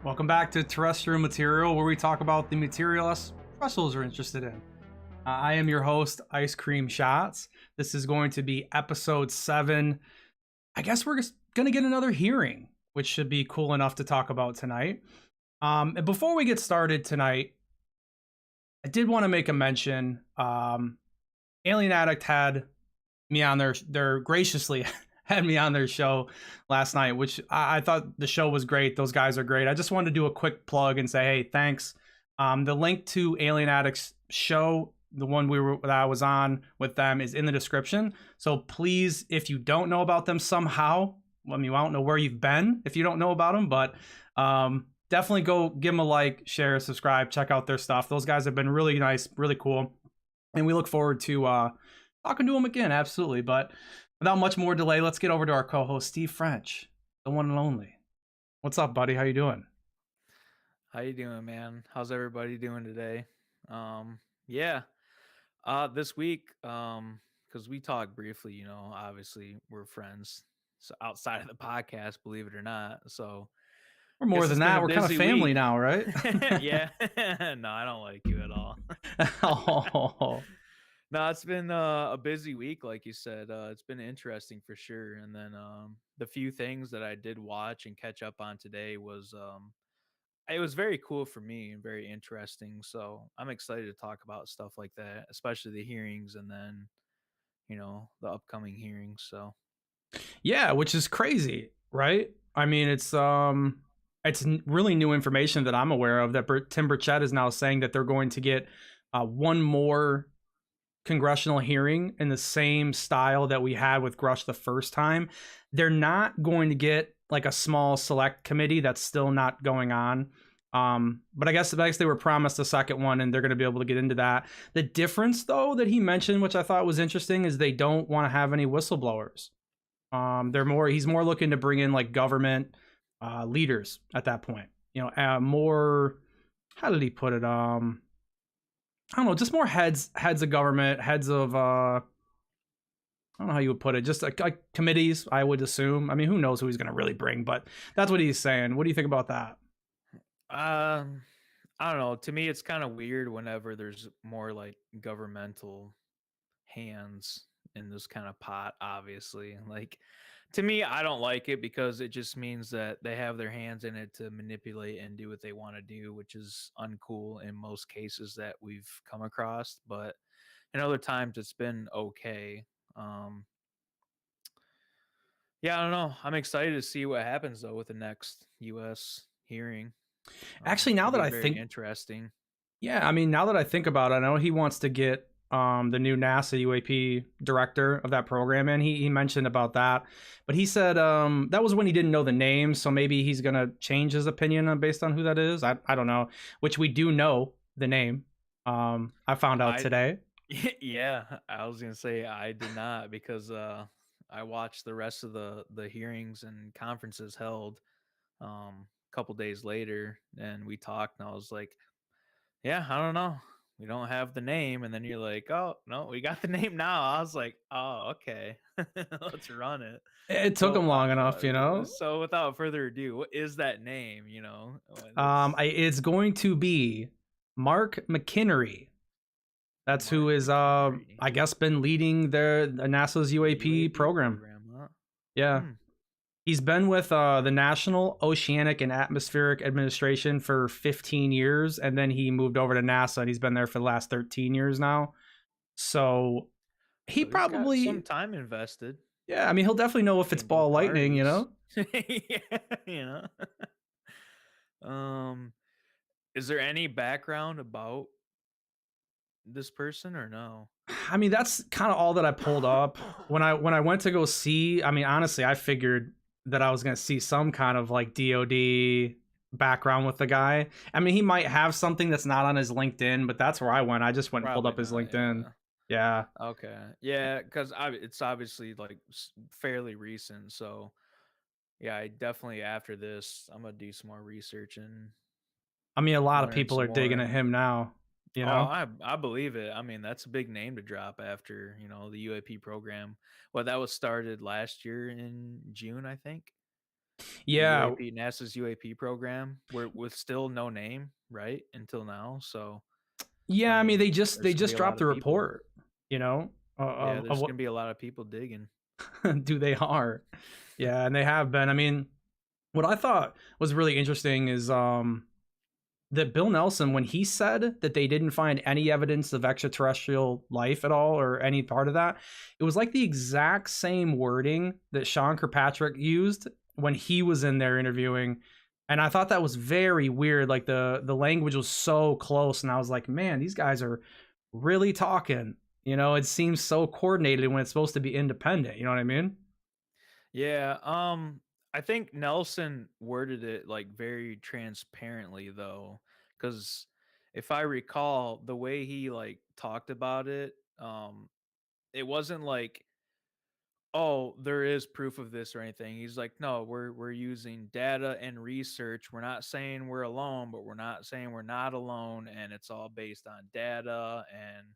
Welcome back to Terrestrial Material, where we talk about the material us Russells are interested in. I am your host, Ice Cream Shots. This is going to be episode 7. I guess we're just going to get another hearing, which should be cool enough to talk about tonight. And before we get started tonight, I did want to make a mention. Alien Addict had me on their graciously had me on their show last night, which I thought the show was great. Those guys are great. I just wanted to do a quick plug and say, hey, thanks. The link to Alien Addict's show, the one that I was on with them, is in the description. So please, if you don't know about them somehow, I mean, I don't know where you've been if you don't know about them, but definitely go give them a like, share, subscribe, check out their stuff. Those guys have been really nice, really cool, and we look forward to talking to them again. Absolutely, but without much more delay, let's get over to our co-host, Steve French, the one and only. What's up, buddy? How you doing? How you doing, man? How's everybody doing today? Yeah. This week, because we talked briefly, obviously we're friends. So outside of the podcast, believe it or not. So We're I more guess than it's been that. a We're kind of busy family week. now, right? Yeah. No, I don't like you at all. Oh, No, it's been a busy week, like you said. It's been interesting for sure. And then the few things that I did watch and catch up on today was it was very cool for me and very interesting. So I'm excited to talk about stuff like that, especially the hearings and then, the upcoming hearings. So yeah, which is crazy, right? I mean, it's really new information that I'm aware of. That Tim Burchett is now saying that they're going to get one more congressional hearing in the same style that we had with Grush the first time. They're not going to get like a small select committee. That's still not going on. But I guess they were promised a second one, and they're going to be able to get into that. The difference, though, that he mentioned, which I thought was interesting, is they don't want to have any whistleblowers. He's more looking to bring in like government leaders at that point. More. How did he put it? I don't know, just more heads of government, heads of I don't know how you would put it, just like committees, I would assume. I mean, who knows who he's going to really bring, but that's what he's saying. What do you think about that? um I don't know. To me it's kind of weird whenever there's more like governmental hands in this kind of pot, obviously. Like to me, I don't like it because it just means that they have their hands in it to manipulate and do what they want to do, which is uncool in most cases that we've come across. But in other times, it's been okay. Um, yeah, I don't know. I'm excited to see what happens though with the next U.S. hearing. Actually, now Should that be I very think, interesting. yeah, I mean, now that I think about it, I know he wants to get the new NASA UAP director of that program in. He mentioned about that, but he said that was when he didn't know the name, so maybe he's gonna change his opinion based on who that is. I don't know, which we do know the name. I found out I today. Yeah, I was gonna say I did not because I watched the rest of the hearings and conferences held a couple days later, and we talked, and I was like, "Yeah, I don't know, we don't have the name," and then you're like, "Oh no, we got the name now." I was like, "Oh, okay, let's run it." It took So, him long enough, so without further ado, what is that name? That's It's going to be Mark McKinney. That's who Mark is, McKinney, I guess, been leading the NASA's the UAP UAP program. program, huh? Yeah, Hmm. he's been with the National Oceanic and Atmospheric Administration for 15 years, and then he moved over to NASA, and he's been there for the last 13 years now. So he So he's got some probably, time invested yeah, I mean, he'll definitely know if it's between ball both lightning, you parties. know. Yeah, you know. Um, is there any background about this person or no? I mean, that's kind of all that I pulled up when I went to go see. I mean, honestly, I figured that I was gonna see some kind of like DoD background with the guy. I mean, he might have something that's not on his LinkedIn, but that's where I went. I just went and pulled Probably up his not. LinkedIn. Yeah. Yeah, Okay. Yeah, because it's obviously like fairly recent. So yeah, I definitely after this, I'm gonna do some more research and I mean, a lot of learn people some are digging more. at him now. You Oh, know, I believe it. I mean, that's a big name to drop after, the UAP program. Well, that was started last year in June, I think. The Yeah, UAP, NASA's UAP program, where with still no name, right, until now. So, I yeah. I mean, mean, they there's gonna be just a dropped lot the of people. report. You know, Yeah, of there's what gonna be a lot of people digging. do they are. Yeah, and they have been. I mean, what I thought was really interesting is that Bill Nelson, when he said that they didn't find any evidence of extraterrestrial life at all or any part of that, it was like the exact same wording that Sean Kirkpatrick used when he was in there interviewing. And I thought that was very weird. Like the language was so close, and I was like, man, these guys are really talking. You know, it seems so coordinated when it's supposed to be independent. You know what I mean? Yeah, I think Nelson worded it like very transparently though, because if I recall the way he like talked about it, it wasn't like, oh, there is proof of this or anything. He's like, no, we're using data and research. We're not saying we're alone, but we're not saying we're not alone, and it's all based on data. And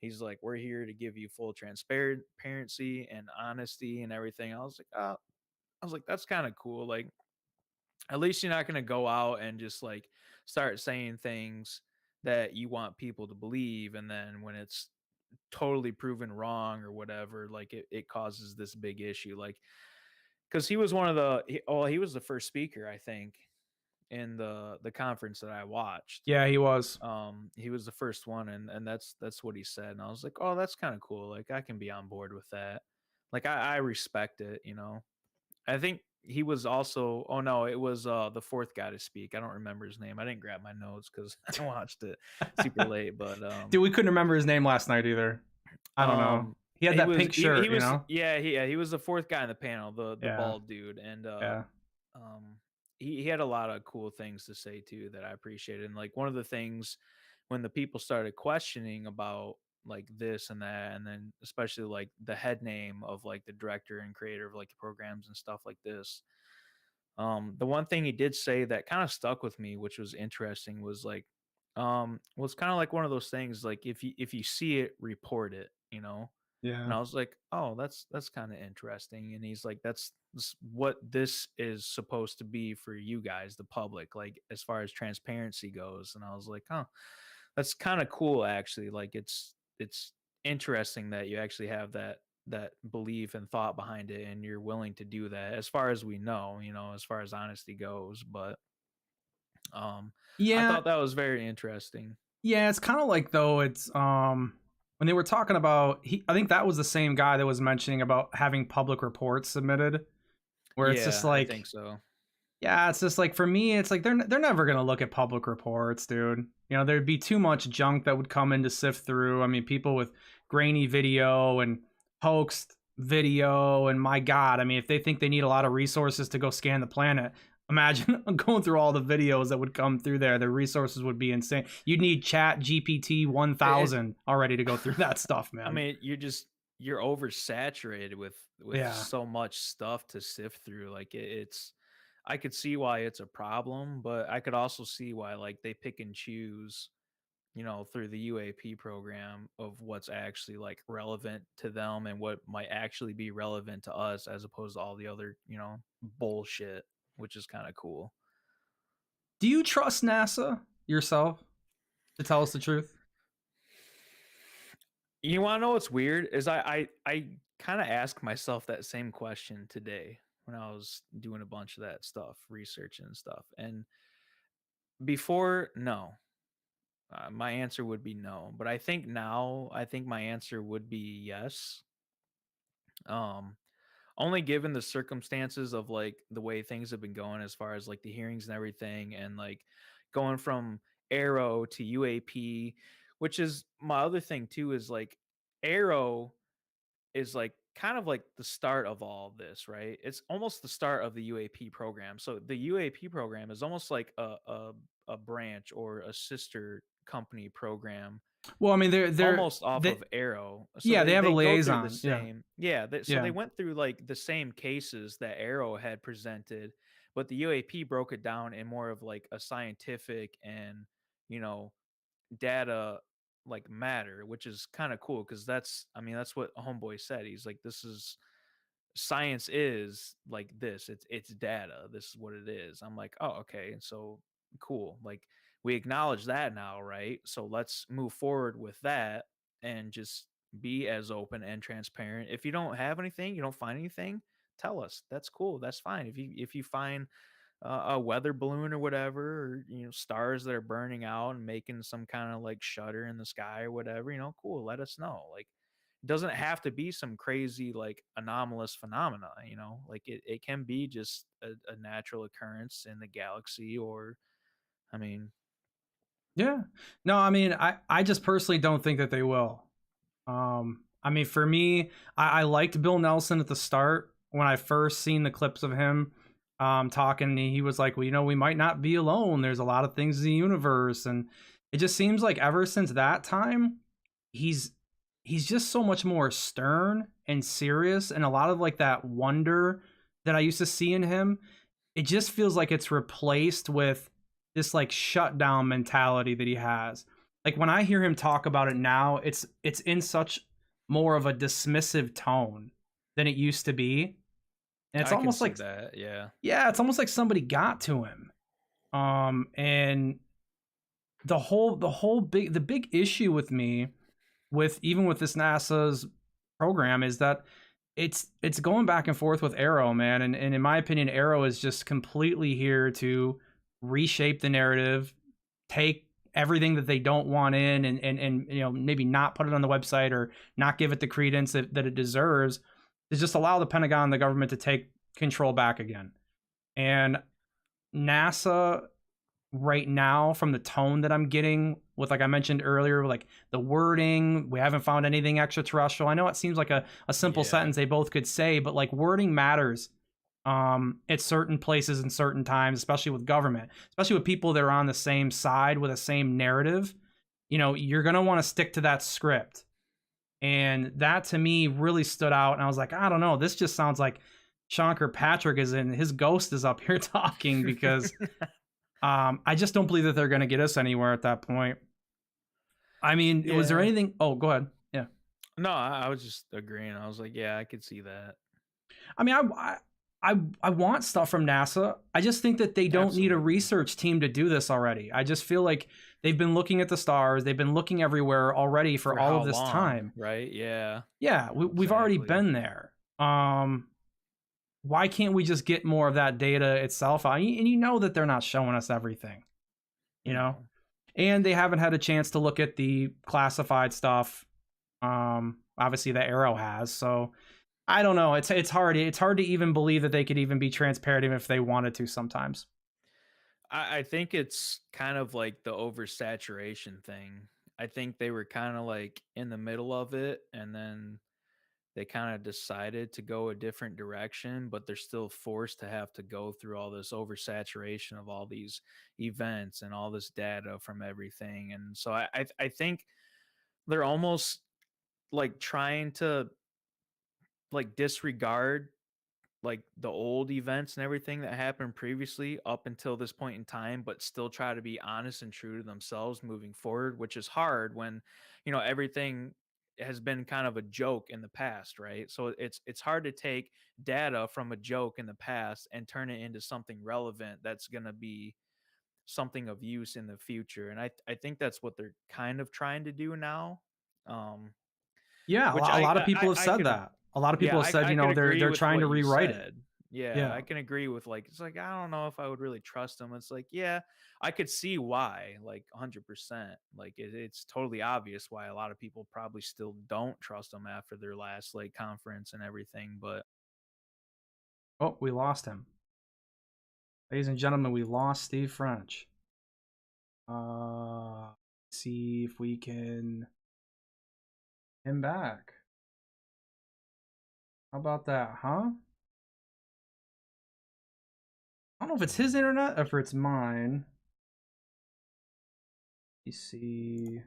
he's like, we're here to give you full transparency and honesty and everything. I was like, that's kind of cool. Like, at least you're not going to go out and just like start saying things that you want people to believe. And then when it's totally proven wrong or whatever, like it causes this big issue. Like, cause he was one of he was the first speaker, I think, in the conference that I watched. Yeah, he was. He was the first one, and that's what he said. And I was like, oh, that's kind of cool. Like, I can be on board with that. Like, I respect it, you know. I think he was also, oh no, it was the fourth guy to speak. I don't remember his name. I didn't grab my notes because I watched it super late. But Dude, we couldn't remember his name last night either. I don't know. um He had he that was pink he shirt, you was know? yeah, he was the fourth guy in the panel, the Yeah, bald dude. And yeah. um he had a lot of cool things to say too that I appreciated. And like one of the things when the people started questioning about like this and that, and then especially like the head name of like the director and creator of like the programs and stuff like this, the one thing he did say that kind of stuck with me, which was interesting, was like, was kind of like one of those things, like if you see it, report it, you know. And Yeah. I was like, oh, that's kind of interesting. And he's like, that's what this is supposed to be for you guys, the public, like as far as transparency goes. And I was like, huh, that's kind of cool, actually. Like it's interesting that you actually have that belief and thought behind it, and you're willing to do that as far as we know, you know, as far as honesty goes. But um I Yeah, thought that was very interesting. yeah, it's kind of like though it's when they were talking about I think that was the same guy that was mentioning about having public reports submitted where it's just Yeah, I think like so. yeah, it's just like for me it's like they're never going to look at public reports, dude. You know, there'd be too much junk that would come in to sift through. I mean, people with grainy video and hoaxed video and my god, I mean, if they think they need a lot of resources to go scan the planet, imagine going through all the videos that would come through there. The resources would be insane. You'd need Chat GPT It 1000 already to go through that stuff, I man. mean, you're oversaturated with Yeah. so much stuff to sift through. Like it's I could see why it's a problem, but I could also see why like they pick and choose, you know, through the UAP program of what's actually like relevant to them and what might actually be relevant to us as opposed to all the other, you know, bullshit, which is kind of cool. Do you trust NASA yourself to tell us the truth? You want to know what's weird is I kind of asked myself that same question today when I was doing a bunch of that stuff, researching and stuff. And before, no, my answer would be no. But I think now, I think my answer would be yes. Um, Only given the circumstances of like the way things have been going as far as like the hearings and everything, and like going from Arrow to UAP, which is my other thing too, is like Arrow is like kind of like the start of all of this, right? It's almost the start of the UAP program. So the UAP program is almost like a branch or a sister company program Well, I mean, almost off they of Arrow. So yeah, they have a they go through the liaison. Yeah, same, yeah. So they yeah. went through like the same cases that Arrow had presented, but the UAP broke it down in more of like a scientific and, you know, data like matter, which is kind of cool because that's, I mean, that's what Homeboy said. He's like, this is science is like this. It's data. This is what it is. I'm like, oh, okay, so cool. Like we acknowledge that now, right? So let's move forward with that and just be as open and transparent. If you don't have anything, you don't find anything, tell us. That's cool. That's fine. If you find a weather balloon or whatever, or stars that are burning out and making some kind of like shudder in the sky or whatever, cool. Let us know. Like it doesn't have to be some crazy like anomalous phenomena. Like it can be just a natural occurrence in the galaxy, or I mean, Yeah. No, I mean, I just personally don't think that they will. I mean, for me, I liked Bill Nelson at the start when I first seen the clips of him talking. He was like, well, we might not be alone. There's a lot of things in the universe. And it just seems like ever since that time, he's he's just so much more stern and serious, and a lot of like that wonder that I used to see in him, it just feels like it's replaced with this like shutdown mentality that he has. Like when I hear him talk about it now, it's in such more of a dismissive tone than it used to be. And it's I can almost see like, that. Yeah. yeah, it's almost like somebody got to him. And the big issue with me with even with this NASA's program is that it's going back and forth with Arrow, man. And in my opinion, Arrow is just completely here to reshape the narrative, take everything that they don't want in, and maybe not put it on the website or not give it the credence that it deserves, to just allow the Pentagon and the government to take control back again. And NASA right now, from the tone that I'm getting with, like I mentioned earlier, like the wording, we haven't found anything extraterrestrial. I know it seems like a simple Yeah. sentence they both could say, but like wording matters at certain places and certain times, especially with government, especially with people that are on the same side with the same narrative. You're going to want to stick to that script. And that to me really stood out. And I was like, I don't know, this just sounds like Sean Kirkpatrick is in, his ghost is up here talking, because I just don't believe that they're going to get us anywhere at that point. I mean, was there Yeah. anything? Oh, go ahead. Yeah. No, I was just agreeing. I was like, yeah, I could see that. I mean, I want stuff from NASA. I just think that they don't need a Absolutely. research team to do this already. I just feel like they've been looking at the stars. They've been looking everywhere already for For all how of this long, time. right? Yeah. Yeah, we've already Exactly. been there. Why can't we just get more of that data itself? And you know that they're not showing us everything, you know? No. And they haven't had a chance to look at the classified stuff. Obviously the Arrow has. So I don't know. It's hard to even believe that they could even be transparent even if they wanted to sometimes. I think it's kind of like the oversaturation thing. I think they were kind of like in the middle of it, and then they kind of decided to go a different direction, but they're still forced to have to go through all this oversaturation of all these events and all this data from everything. And so I think they're almost like trying to like disregard like the old events and everything that happened previously up until this point in time, but still try to be honest and true to themselves moving forward, which is hard when everything has been kind of a joke in the past, right? So it's hard to take data from a joke in the past and turn it into something relevant that's going to be something of use in the future. And I think that's what they're kind of trying to do now. um Yeah, which a lot of people have I said could that. A lot of yeah, people have said, I could agree they're with trying to what you rewrite it. said. Yeah, Yeah. I can agree with like it's like I don't know if I would really trust him. It's like, yeah, I could see why, like 100%. Like it's totally obvious why a lot of people probably still don't trust him after their last like conference and everything. But Oh, we lost him. Ladies and gentlemen, we lost Steve French. See if we can him back. How about that, huh? I don't know if it's his internet or if it's mine. You see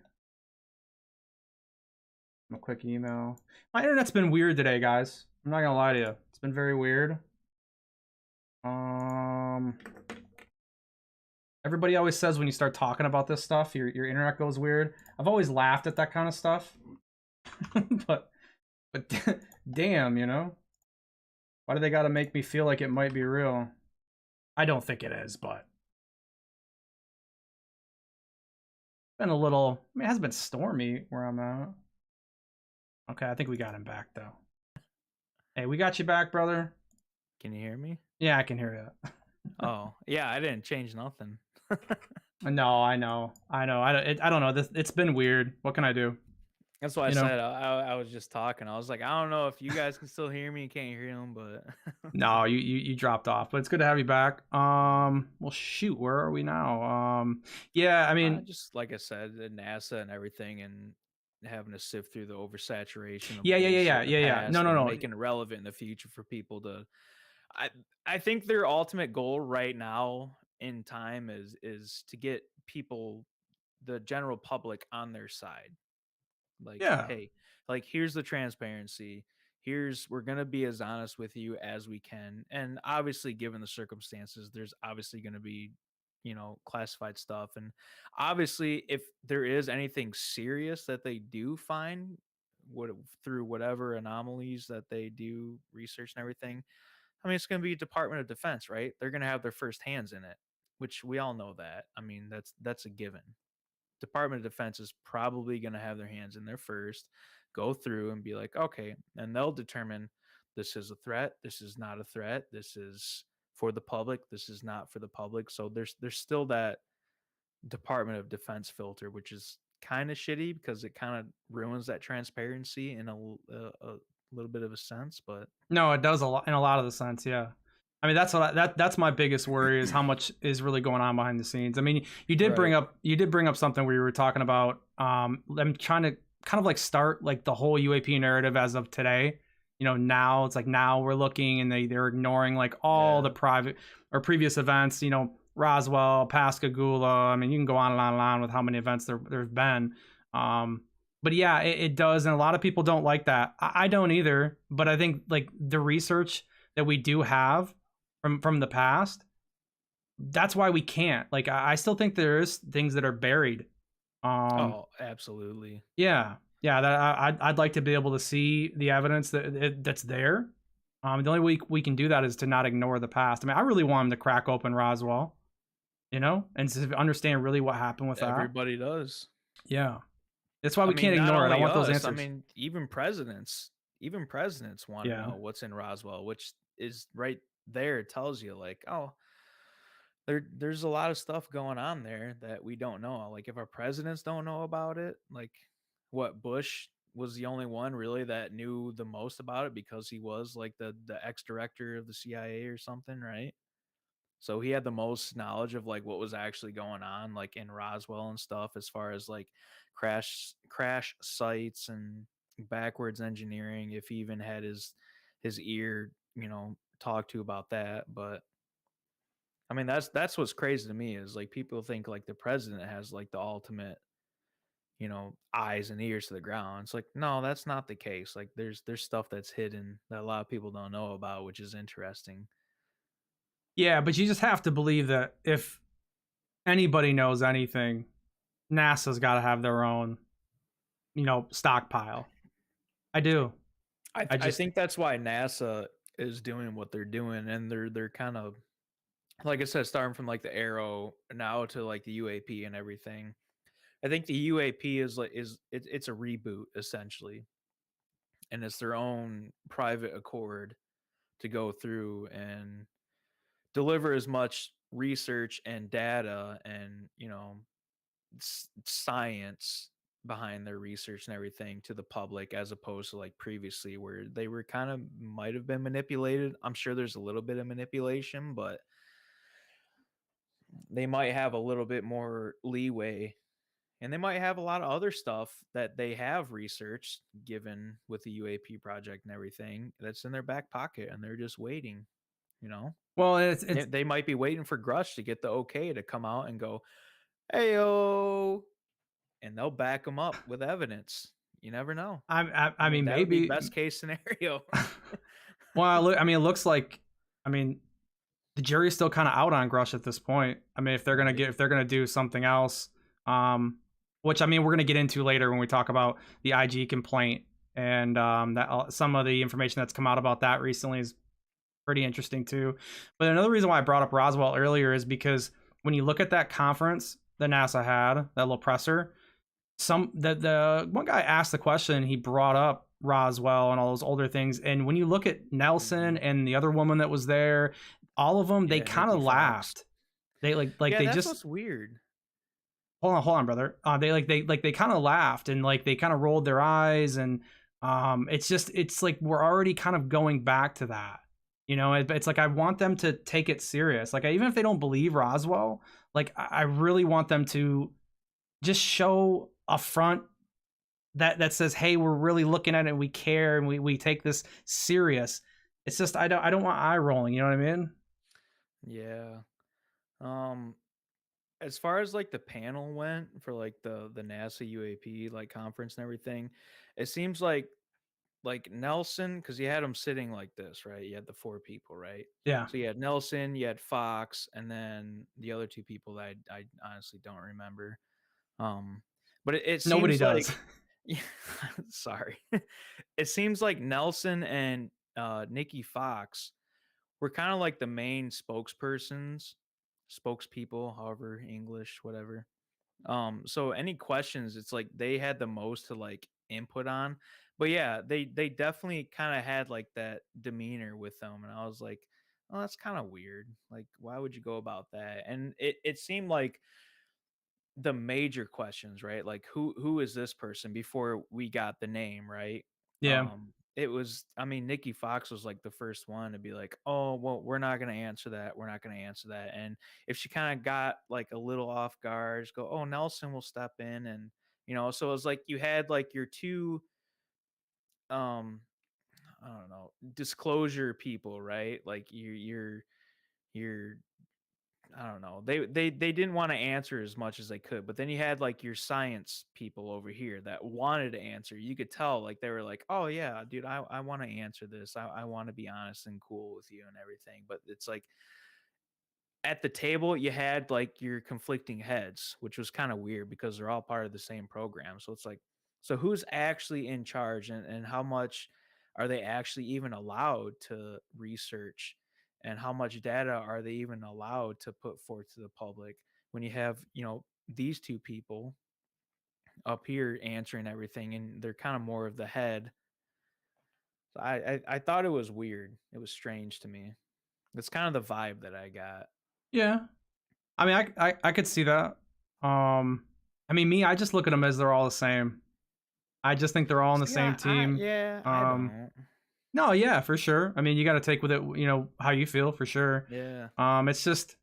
a quick email. My internet's been weird today, guys. I'm not gonna lie to you. It's been very weird. Um, Everybody always says when you start talking about this stuff, your internet goes weird. I've always laughed at that kind of stuff, but damn, Why do they got to make me feel like it might be real? I don't think it is, but been a little. I mean, it has been stormy where I'm at. Okay, I think we got him back though. Hey, we got you back, brother. Can you hear me? Yeah, I can hear you. Oh, yeah, I didn't change nothing. No, I know. I don't know. It's been weird. What can I do? That's why I You know. said I was just talking. I was like, I don't know if you guys can still hear me. You can't hear him, but No, you dropped off, but it's good to have you back. Well, shoot, where are we now? Yeah, I mean, just like I said, the NASA and everything, and having to sift through the oversaturation of yeah, bullshit in the yeah, yeah. No, past no, and no. making it relevant in the future for people to. I I think their ultimate goal right now in time is to get people, the general public, on their side. Like, Yeah, hey, like here's the transparency. Here's, we're gonna be as honest with you as we can. And obviously, given the circumstances, there's obviously gonna be, classified stuff. And obviously, if there is anything serious that they do find, what through whatever anomalies that they do research and everything, I mean, it's gonna be Department of Defense, right? They're gonna have their first hands in it, which we all know that. I mean, that's a given. Department of Defense is probably going to have their hands in there first, go through and be like, okay, and they'll determine this is a threat, this is not a threat, this is for the public, this is not for the public. So there's still that Department of Defense filter, which is kind of shitty because it kind of ruins that transparency in a little bit of a sense. But no, it does a lot in a lot of the sense. Yeah, I mean that's my biggest worry is how much is really going on behind the scenes. I mean, right, you did bring up something where you were talking about them trying to kind of like start like the whole UAP narrative as of today. Now it's like now we're looking and they're ignoring like all the yeah, private or previous events. Roswell, Pascagoula. I mean, you can go on and on and on with how many events there's been. Um, but yeah, it does, and a lot of people don't like that. I don't either. But I think like the research that we do have from the past, that's why we can't. Like I still think there is things that are buried. Um, oh, absolutely, yeah. That I'd like to be able to see the evidence that's there. The only way we can do that is to not ignore the past. I mean, I really want him to crack open Roswell, and to understand really what happened with that. everybody does. Yeah, that's why I we can't mean, not ignore it. I only want those us, I answers. mean, even presidents want to Yeah. know what's in Roswell, which is right there. It tells you like, oh, there's a lot of stuff going on there that we don't know. Like if our presidents don't know about it, like what, Bush was the only one really that knew the most about it because he was like the ex-director of the CIA or something, right? So he had the most knowledge of like what was actually going on, like in Roswell and stuff, as far as like crash sites and backwards engineering. If he even had his ear, talked to about that. But I mean, that's what's crazy to me is like people think like the president has like the ultimate, eyes and ears to the ground. It's like, no, that's not the case. Like there's stuff that's hidden that a lot of people don't know about, which is interesting. Yeah, but you just have to believe that if anybody knows anything, NASA's got to have their own, stockpile. I do. I I just, think that's why NASA is doing what they're doing, and they're kind of, like I said, starting from like the Arrow now to like the UAP and everything. I think the UAP is like it's a reboot essentially, and it's their own private accord to go through and deliver as much research and data and science behind their research and everything to the public, as opposed to like previously where they were kind of might have been manipulated. I'm sure there's a little bit of manipulation, but they might have a little bit more leeway, and they might have a lot of other stuff that they have researched, given with the UAP project and everything, that's in their back pocket and they're just waiting, you know. well, They might be waiting for Grush to get the okay to come out and go, hey, yo, and they'll back them up with evidence. You never know. I I mean, mean, that would be maybe. best case scenario. Well, I mean, it looks like, I mean, the jury's still kind of out on Grush at this point. I mean, Right. if they're gonna do something else, which I mean, we're gonna get into later when we talk about the IG complaint and that some of the information that's come out about that recently is pretty interesting too. But another reason why I brought up Roswell earlier is because when you look at that conference that NASA had, that little presser, the one guy asked the question, he brought up Roswell and all those older things, and when you look at Nelson Mhm. and the other woman that was there, all of them, they Yeah, kind of Nikki Fox. laughed. They like Yeah, they that's just what's weird. hold on, brother. They kind of laughed and like they kind of rolled their eyes, and it's like we're already kind of going back to that. It's like I want them to take it serious. Like even if they don't believe Roswell, like I really want them to just show a front that says, "Hey, we're really looking at it. And we care, and we take this serious." It's just I don't want eye rolling. You know what I mean? Yeah. Um, as far as like the panel went for like the NASA UAP like conference and everything, it seems like Nelson, because you had him sitting like this, right? You had the four people, right? Yeah. So you had Nelson, you had Fox, and then the other two people that I honestly don't remember. Um, but it Nobody seems like does. yeah, sorry. It seems like Nelson and Nikki Fox were kind of like the main spokespersons, spokespeople, however, English, whatever. So any questions, it's like they had the most to like input on. But yeah, they definitely kind of had like that demeanor with them. And I was like, oh, that's kind of weird. Like, why would you go about that? And it seemed like the major questions, right? Like who is this person before we got the name, right? Yeah. It was I mean, Nikki Fox was like the first one to be like, "Oh, well, we're not going to answer that. We're not going to answer that." And if she kind of got like a little off guard, just go, "Oh, Nelson will step in." And so it was like you had like your two um I don't know, disclosure people, right? Like your I don't know. They didn't want to answer as much as they could, but then you had like your science people over here that wanted to answer. You could tell like they were like, "Oh yeah, dude, I want to answer this. I want to be honest and cool with you and everything." But it's like at the table you had like your conflicting heads, which was kind of weird because they're all part of the same program. So it's like, so who's actually in charge, and how much are they actually even allowed to research, and how much data are they even allowed to put forth to the public when you have, these two people up here answering everything and they're kind of more of the head. So I thought it was weird. It was strange to me. That's kind of the vibe that I got. Yeah. I mean, I could see that. I mean, me, I just look at them as they're all the same. I just think they're all on the See, same team. I Um, don't. no, yeah, for sure. I mean, you got to take with it, how you feel for sure. Yeah. It's just,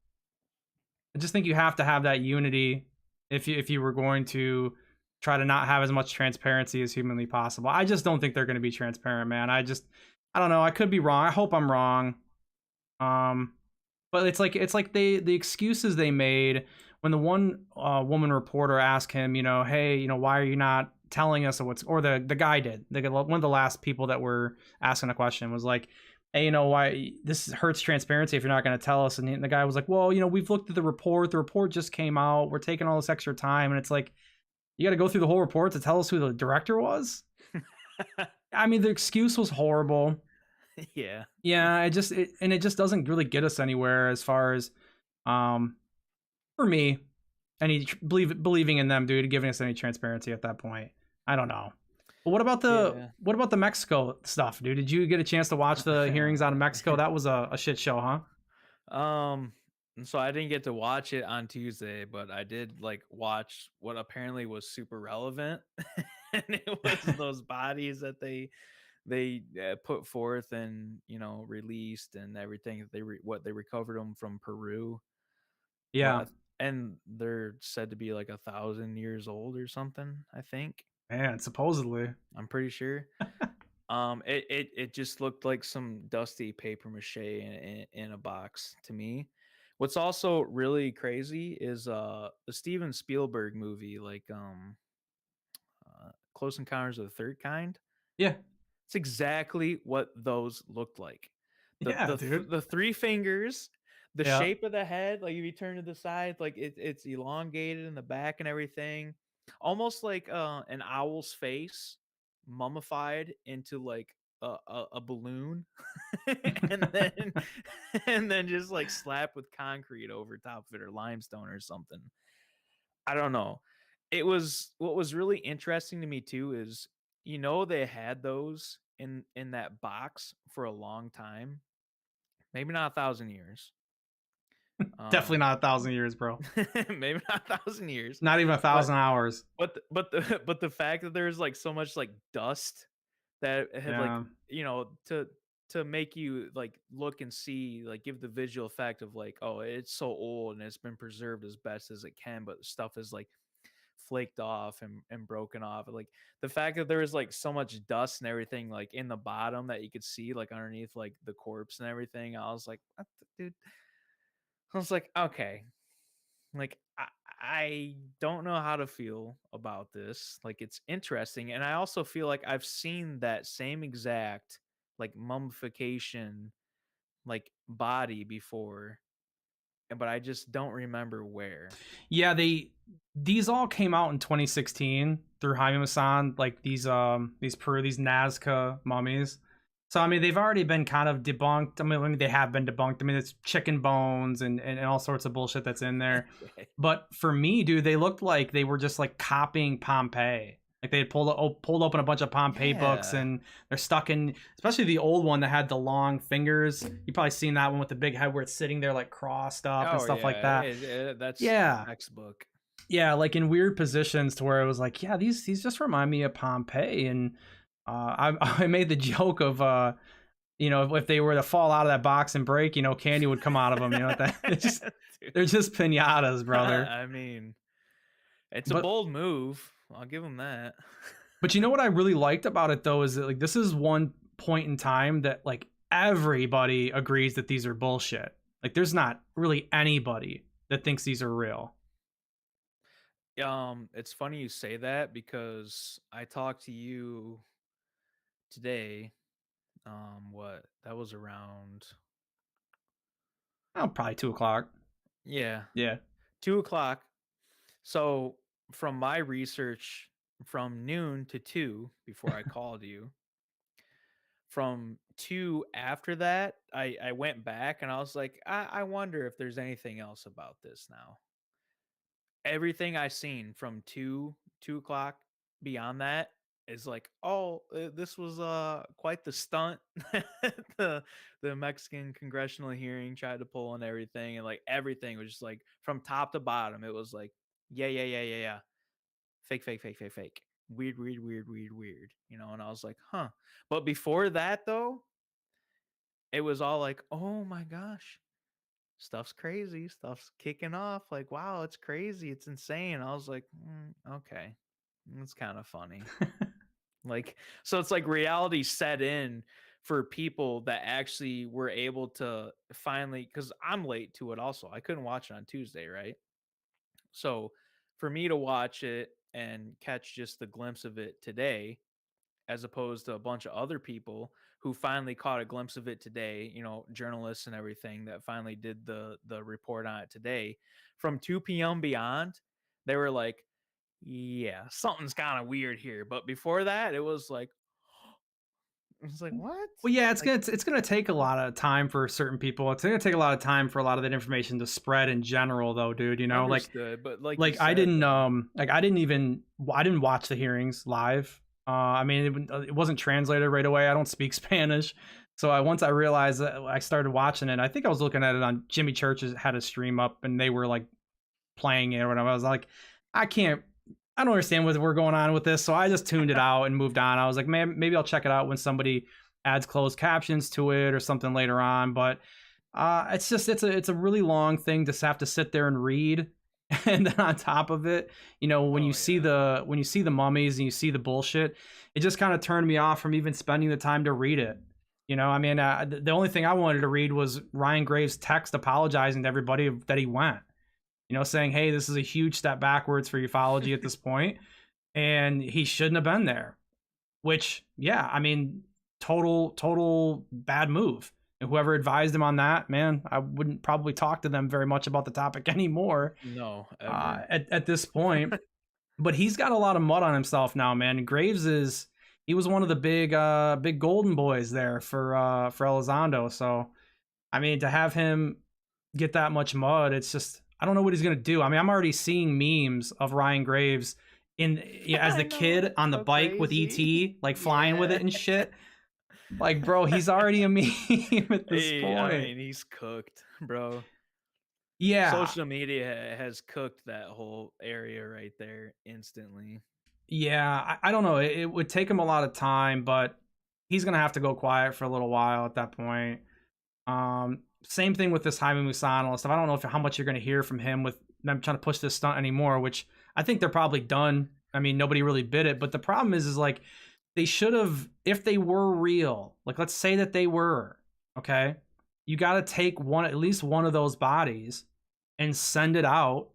I just think you have to have that unity if you were going to try to not have as much transparency as humanly possible. I just don't think they're going to be transparent, man. I don't know. I could be wrong. I hope I'm wrong. Um, But it's like the excuses they made when the one woman reporter asked him, hey, why are you not telling us what's, or the guy did, one of the last people that were asking a question was like, hey, why this hurts transparency if you're not going to tell us, and the guy was like, well, we've looked at the report just came out, we're taking all this extra time, and it's like you got to go through the whole report to tell us who the director was. I mean, the excuse was horrible. Yeah. Yeah, it just doesn't really get us anywhere as far as um for me, believing in them, dude, giving us any transparency at that point. I don't know. But Yeah. what about the Mexico stuff, dude? Did you get a chance to watch the hearings out of Mexico? That was a shit show, huh? um and so I didn't get to watch it on Tuesday, but I did like watch what apparently was super relevant. And it was those bodies that they put forth and, released and everything that what they recovered them from Peru. What Yeah, and they're said to be like 1,000 years old or something, I think. man, supposedly. I'm pretty sure. It just looked like some dusty paper mache in a box to me. What's also really crazy is the Steven Spielberg movie, like Close Encounters of the Third Kind. Yeah, It's exactly what those looked like. yeah, dude. The three fingers, the Yeah, shape of the head, like if you turn to the side, like it's elongated in the back and everything, almost like an owl's face mummified into like a balloon and then and then just like slap with concrete over top of it or limestone or something. I don't know. It was what was really interesting to me too is they had those in that box for a long time. Maybe not 1,000 years. Definitely Um not 1,000 years, bro. maybe not 1,000 years. Not even a But 1,000 hours. but the fact that there's like so much like dust that had like Yeah. to make you like look and see like give the visual effect of like, oh, it's so old and it's been preserved as best as it can, but stuff is like flaked off and broken off. Like the fact that there was like so much dust and everything like in the bottom that you could see like underneath like the corpse and everything, I was like, what dude? I was like, okay, like I don't know how to feel about this. Like it's interesting, and I also feel like I've seen that same exact like mummification like body before, but I just don't remember where. Yeah, these all came out in 2016 through Jaime Maussan, like these Nazca mummies. So I mean, they've already been kind of debunked. I mean, they have been debunked. I mean, it's chicken bones and all sorts of bullshit that's in there. But for me, dude, they looked like they were just like copying Pompeii. Like they had pulled open a bunch of Pompeii books, Yeah. and they're stuck in, especially the old one that had the long fingers. You probably seen that one with the big head where it's sitting there like crossed up and Oh stuff like yeah, that. that's Yeah, textbook. yeah, like in weird positions to where it was like, yeah, these just remind me of Pompeii, and I made the joke of if they were to fall out of that box and break, candy would come out of them. That Dude, they're just pinatas, brother. I mean, it's a But bold move. I'll give him that. but you know what I really liked about it though is that like this is one point in time that like everybody agrees that these are bullshit. Like there's not really anybody that thinks these are real. It's funny you say that because I talked to you today. What that was around? Oh, probably 2 o'clock. Yeah, Yeah. 2 o'clock. So from my research, from noon to two before I called you, from two after that, I went back and I was like, I wonder if there's anything else about this now. Everything I seen from 2 o'clock beyond that is like, oh, this was quite the stunt. the the Mexican congressional hearing tried to pull and everything, and like everything was just like from top to bottom. It was like, yeah, yeah, yeah, yeah, yeah, fake, fake, fake, fake, fake, weird, weird, weird, weird, weird. And I was like, huh. But before that though, it was all like, oh my gosh, stuff's crazy, stuff's kicking off. Like, wow, it's crazy, it's insane. I was like, okay, it's kind of funny. Like, so it's like reality set in for people that actually were able to finally, because I'm late to it also. I couldn't watch it on Tuesday, right? So for me to watch it and catch just the glimpse of it today, as opposed to a bunch of other people who finally caught a glimpse of it today, journalists and everything that finally did the report on it today from 2 p.m. beyond, they were like, yeah, something's kind of weird here. But before that, it was like, what? Well, yeah, Like, it's gonna take a lot of time for certain people. It's gonna take a lot of time for a lot of that information to spread in general, though, dude. understood, but like you Like I said, didn't though, I didn't watch the hearings live. I mean, it wasn't translated right away. I don't speak Spanish, so once I realized that, I started watching it. I think I was looking at it on Jimmy Church's had a stream up, and they were like playing it or whatever. I was like, I can't. I don't understand what we're going on with this, so I just tuned it out and moved on. I was like, man, maybe I'll check it out when somebody adds closed captions to it or something later on. But it's a really long thing to have to sit there and read. And then on top of it, when you oh see yeah, the mummies and you see the bullshit, it just kind of turned me off from even spending the time to read it. I mean, the only thing I wanted to read was Ryan Graves' text apologizing to everybody that he went, saying, hey, this is a huge step backwards for ufology at this point, and he shouldn't have been there. Which, yeah, I mean, total bad move. And whoever advised him on that, man, I wouldn't probably talk to them very much about the topic anymore no, ever. at this point. But he's got a lot of mud on himself now, man. Graves is He was one of the big golden boys there for Elizondo. So I mean, to have him get that much mud, it's just I don't know what he's gonna do. I mean, I'm already seeing memes of Ryan Graves in as the I know, kid it's on the so bike with crazy. ET, like flying with Yeah. it and shit. Like, bro, he's already a meme at this Hey, I point. mean, he's cooked, bro. Yeah, Social media has cooked that whole area right there instantly. yeah. I don't know. It would take him a lot of time, but he's gonna have to go quiet for a little while at that point. Same thing with this Jaime Musano stuff. I don't know if how much you're going to hear from him with them trying to push this stunt anymore, which I think they're probably done. I mean, nobody really bid it, but the problem is like they should have, if they were real, like let's say that they were, okay, you got to take at least one of those bodies and send it out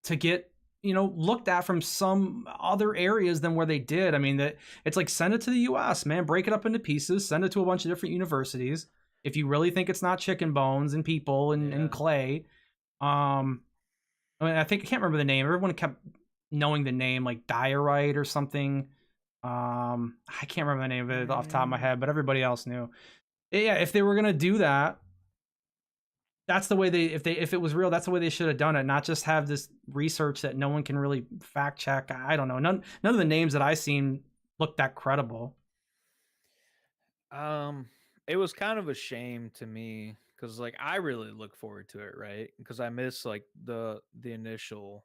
to get looked at from some other areas than where they did. I mean, that it's like send it to the US, man, break it up into pieces, send it to a bunch of different universities if you really think it's not chicken bones and people and Yeah. clay. I mean, I can't remember the name. Everyone kept knowing the name, like diorite or something. I can't remember the name of it off the top of my Mm, head, but everybody else knew. Yeah, if they were gonna do that, that's the way if it was real, that's the way they should have done it, not just have this research that no one can really fact check. I don't know. None of the names that I seen looked that credible. um, it was kind of a shame to me because like I really look forward to it, right? Because I miss like the initial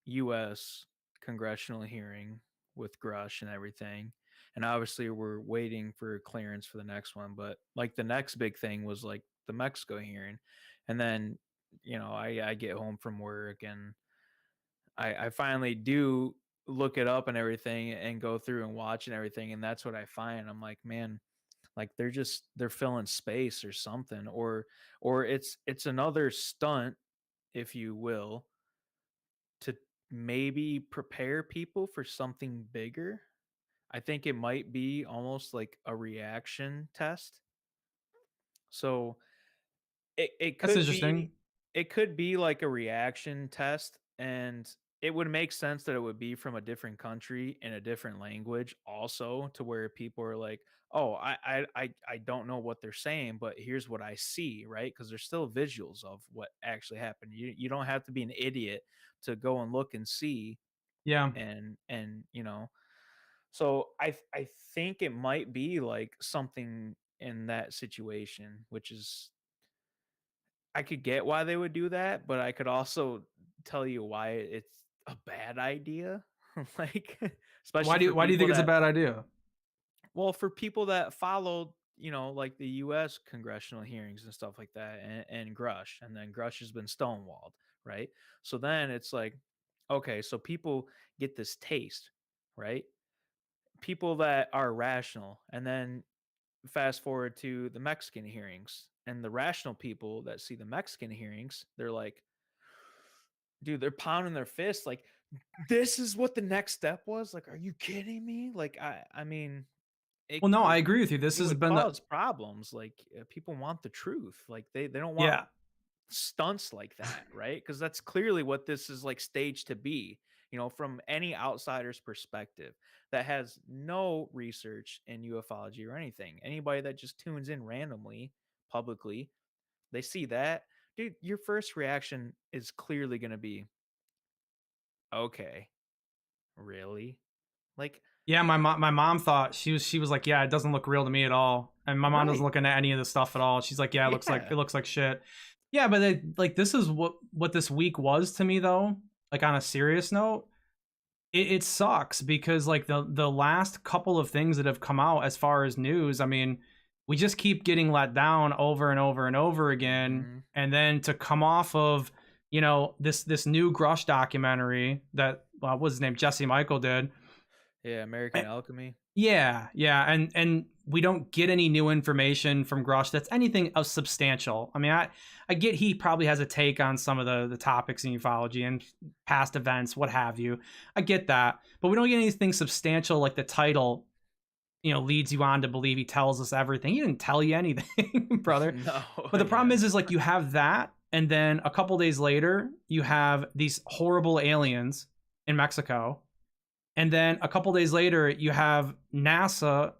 U.S. congressional hearing with Grush and everything. And obviously, we're waiting for clearance for the next one. But like the next big thing was like the Mexico hearing. And then, I get home from work and I finally do look it up and everything and go through and watch and everything. And that's what I find. I'm like, man, like they're filling space or something, or it's another stunt, if you will, to maybe prepare people for something bigger. I think it might be almost like a reaction test. So it That's could be interesting. like a reaction test, and it would make sense that it would be from a different country in a different language also, to where people are like, oh, I don't know what they're saying, but here's what I see, right? Because there's still visuals of what actually happened. You don't have to be an idiot to go and look and see. Yeah. And so I think it might be like something in that situation, which is, I could get why they would do that, but I could also tell you why it's a bad idea. Like, especially for Why do you people think it's a that, bad idea? well, for people that followed, like the US congressional hearings and stuff like that, and Grush, and then Grush has been stonewalled, right? So then it's like, okay, so people get this taste, right? People that are rational, and then fast forward to the Mexican hearings, and the rational people that see the Mexican hearings, they're like, dude, they're pounding their fists like, this is what the next step was? Like, are you kidding me? Like, I mean, it Well, no, I it agree with you. This it has would been the cause problems. Like, people want the truth. Like, they don't want yeah. stunts like that, right? Because that's clearly what this is like staged to be. From any outsider's perspective that has no research in ufology or anything, anybody that just tunes in randomly publicly, they see that, dude, your first reaction is clearly going to be, okay, really? Like, Yeah, my mom thought she was like, yeah, it doesn't look real to me at all, and my mom doesn't right. looking at any of the stuff at all. She's like, yeah, it Yeah. looks like shit. Yeah, but like this is what this week was to me though. Like on a serious note, it sucks because like the last couple of things that have come out as far as news, I mean, we just keep getting let down over and over and over again, Hmm. and then to come off of this new Grush documentary that what was his name, Jesse Michael did. Yeah, American Alchemy. Yeah, yeah, and we don't get any new information from Grush that's anything of substantial. I mean, I get he probably has a take on some of the topics in ufology and past events, what have you. I get that, but we don't get anything substantial like the title, leads you on to believe he tells us everything. He didn't tell you anything, brother. No. But the problem Yeah. is like you have that, and then a couple days later, you have these horrible aliens in Mexico, And then a couple days later, you have NASA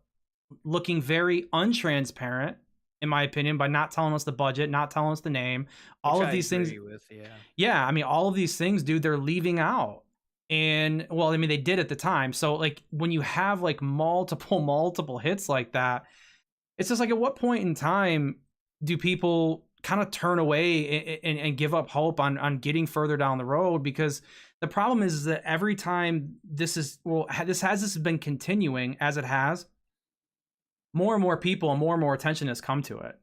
looking very untransparent, in my opinion, by not telling us the budget, not telling us the name, Which all of I these things. agree with, yeah. Yeah, I mean, all of these things, dude, they're leaving out. And well, I mean, they did at the time. So like when you have like multiple, multiple hits like that, it's just like at what point in time do people kind of turn away and give up hope on getting further down the road? Because the problem is that every time this has been continuing as it has, more and more people and more attention has come to it.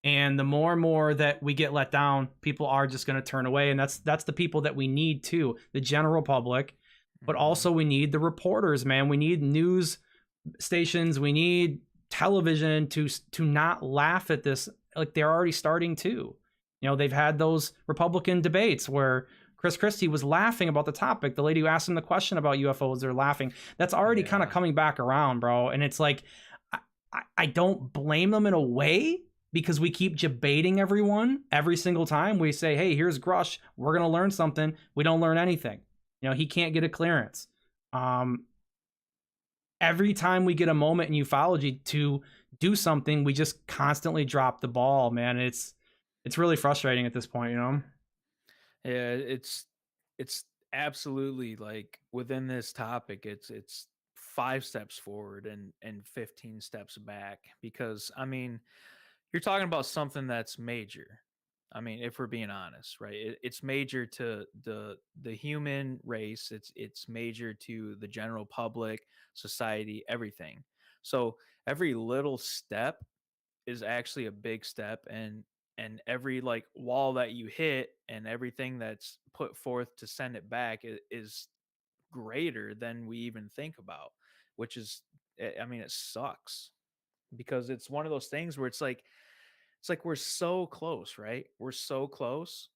And the more and more that we get let down, people are just going to turn away. And that's the people that we need too, the general public, but Mhm. also we need the reporters, man. We need news stations, we need television to not laugh at this like they're already starting to. You know, they've had those Republican debates where Chris Christie was laughing about the topic. The lady who asked him the question about UFOs, they're laughing. That's already kind of Yeah. coming back around, bro. And it's like, I don't blame them in a way because we keep debating everyone every single time we say, hey, here's Grush. We're going to learn something. We don't learn anything. You know, he can't get a clearance. Um, every time we get a moment in ufology to do something, we just constantly drop the ball, man. It's really frustrating at this point, you know? Yeah, it's absolutely like within this topic, it's 5 steps forward and 15 steps back because I mean, you're talking about something that's major. I mean, if we're being honest, right? It's major to the human race. It's major to the general public, society, everything. So every little step is actually a big step, and every like wall that you hit and everything that's put forth to send it back is greater than we even think about, which is I mean it sucks because it's one of those things where it's like we're so close, right? We're so close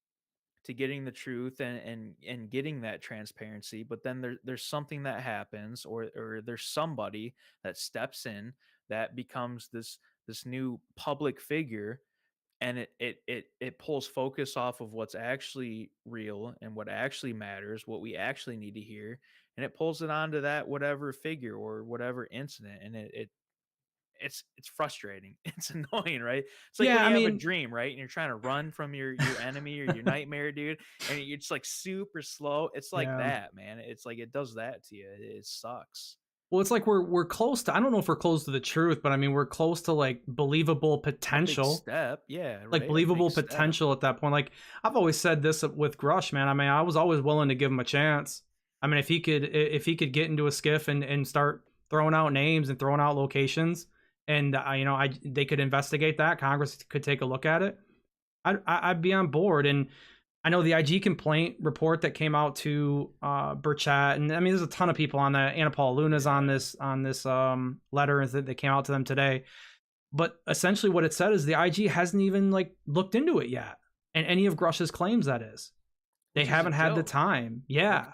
to getting the truth and getting that transparency, but then there's something that happens or there's somebody that steps in that becomes this new public figure, and it pulls focus off of what's actually real and what actually matters, what we actually need to hear, and it pulls it onto that whatever figure or whatever incident, and it's frustrating. It's annoying, right? It's like when Yeah, I you have a mean, dream, right? And you're trying to run from your enemy or your nightmare, dude, and you're just like super slow. It's like yeah. that, man. It's like it does that to you. It sucks. Well, it's like we're close to, I don't know if we're close to the truth, but I mean we're close to like believable A big potential. step, yeah, Like right. A big believable step. potential at that point. Like I've always said this with Grush, man. I mean, I was always willing to give him a chance. I mean, if he could get into a skiff and start throwing out names and throwing out locations, and they could investigate that. Congress could take a look at it. I'd be on board. And I know the IG complaint report that came out to Burchett, and I mean, there's a ton of people on that. Anna Paula Luna's Yeah. on this letter that came out to them today. But essentially, what it said is the IG hasn't even like looked into it yet, and any of Grush's claims, that is, they Which is a haven't had the joke. time. Like Yeah,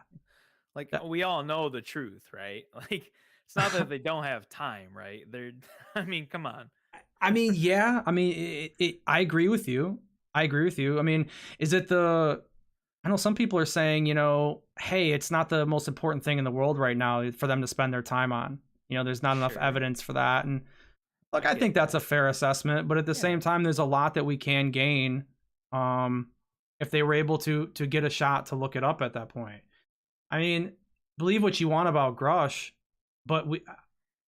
like that, we all know the truth, right? Like it's not that they don't have time, right? They're I mean, come on. I mean, yeah, I mean, I agree with you. I agree with you. I mean, is it the? I know some people are saying, hey, it's not the most important thing in the world right now for them to spend their time on. There's not enough Sure. evidence for that, and look, I I get think that's that. a fair assessment. But at the Yeah. same time, there's a lot that we can gain, um, if they were able to get a shot to look it up at that point. I mean, believe what you want about Grush, but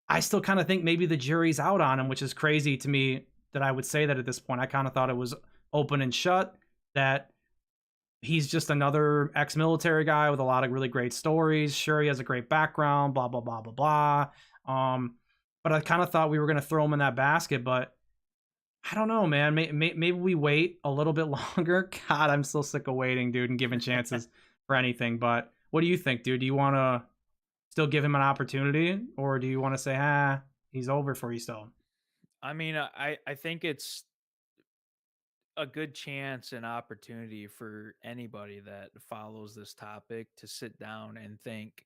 I still kind of think maybe the jury's out on him, which is crazy to me that I would say that at this point. I kind of thought it was open and shut, that he's just another ex-military guy with a lot of really great stories. Sure, he has a great background, blah blah blah blah blah. But I kind of thought we were going to throw him in that basket, but I don't know, man. Maybe we wait a little bit longer. God, I'm so sick of waiting, dude, and giving chances for anything. But what do you think, dude? Do you want to still give him an opportunity, or do you want to say, he's over for you still? I mean, I think it's a good chance and opportunity for anybody that follows this topic to sit down and think,